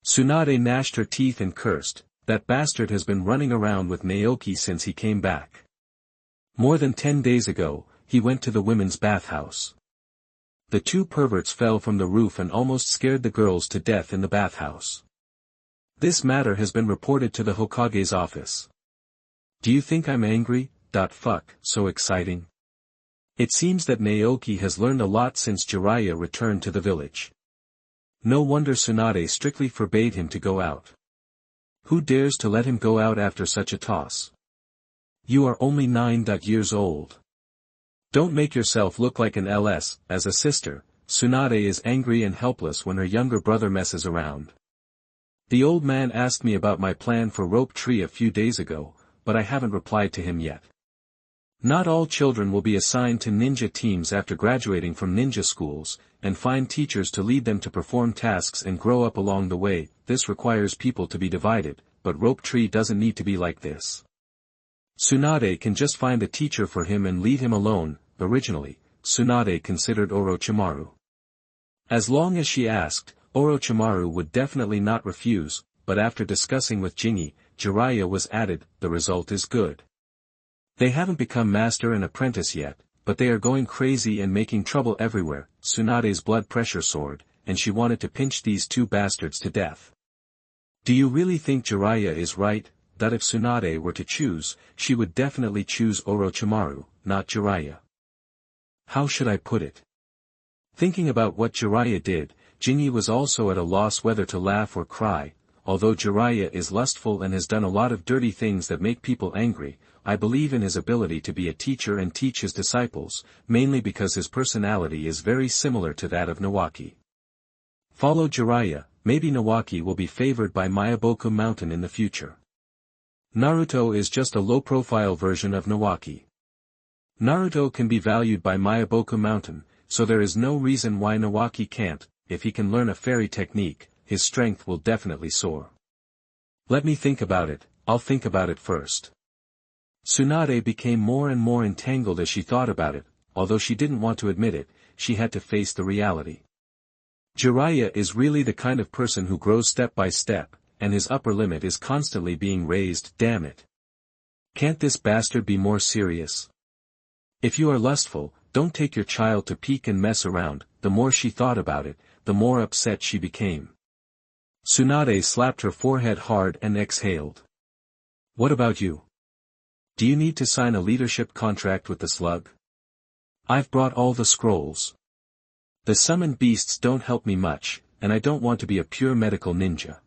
Tsunade gnashed her teeth and cursed. That bastard has been running around with Naoki since he came back. More than 10 days ago, he went to the women's bathhouse. The two perverts fell from the roof and almost scared the girls to death in the bathhouse. This matter has been reported to the Hokage's office. Do you think I'm angry? Fuck, so exciting. It seems that Naoki has learned a lot since Jiraiya returned to the village. No wonder Tsunade strictly forbade him to go out. Who dares to let him go out after such a toss? You are only 9 years old. Don't make yourself look like an LS. As a sister, Tsunade is angry and helpless when her younger brother messes around. The old man asked me about my plan for rope tree a few days ago, but I haven't replied to him yet. Not all children will be assigned to ninja teams after graduating from ninja schools, and find teachers to lead them to perform tasks and grow up along the way. This requires people to be divided, but rope tree doesn't need to be like this. Tsunade can just find a teacher for him and leave him alone. Originally, Tsunade considered Orochimaru. As long as she asked, Orochimaru would definitely not refuse, but after discussing with Jinyi, Jiraiya was added. The result is good. They haven't become master and apprentice yet, but they are going crazy and making trouble everywhere. Tsunade's blood pressure soared, and she wanted to pinch these two bastards to death. Do you really think Jiraiya is right? That if Tsunade were to choose, she would definitely choose Orochimaru, not Jiraiya. How should I put it? Thinking about what Jiraiya did, Jinyi was also at a loss whether to laugh or cry. Although Jiraiya is lustful and has done a lot of dirty things that make people angry, I believe in his ability to be a teacher and teach his disciples, mainly because his personality is very similar to that of Nawaki. Follow Jiraiya, maybe Nawaki will be favored by Myaboku Mountain in the future. Naruto is just a low-profile version of Nawaki. Naruto can be valued by Myaboku Mountain, so there is no reason why Nawaki can't. If he can learn a fairy technique, his strength will definitely soar. Let me think about it, I'll think about it first. Tsunade became more and more entangled as she thought about it, although she didn't want to admit it, she had to face the reality. Jiraiya is really the kind of person who grows step by step, and his upper limit is constantly being raised, damn it. Can't this bastard be more serious? If you are lustful, don't take your child to peek and mess around. The more she thought about it, the more upset she became. Tsunade slapped her forehead hard and exhaled. What about you? Do you need to sign a leadership contract with the slug? I've brought all the scrolls. The summoned beasts don't help me much, and I don't want to be a pure medical ninja.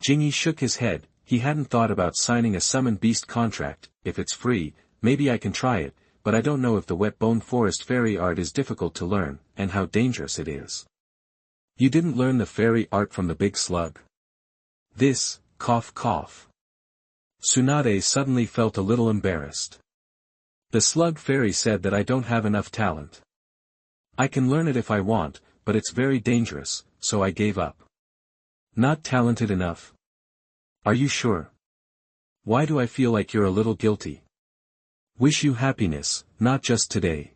Jingy shook his head. He hadn't thought about signing a summoned beast contract. If it's free, maybe I can try it, but I don't know if the wet bone forest fairy art is difficult to learn, and how dangerous it is. You didn't learn the fairy art from the big slug? This, cough cough. Tsunade suddenly felt a little embarrassed. The slug fairy said that I don't have enough talent. I can learn it if I want, but it's very dangerous, so I gave up. Not talented enough? Are you sure? Why do I feel like you're a little guilty? Wish you happiness, not just today.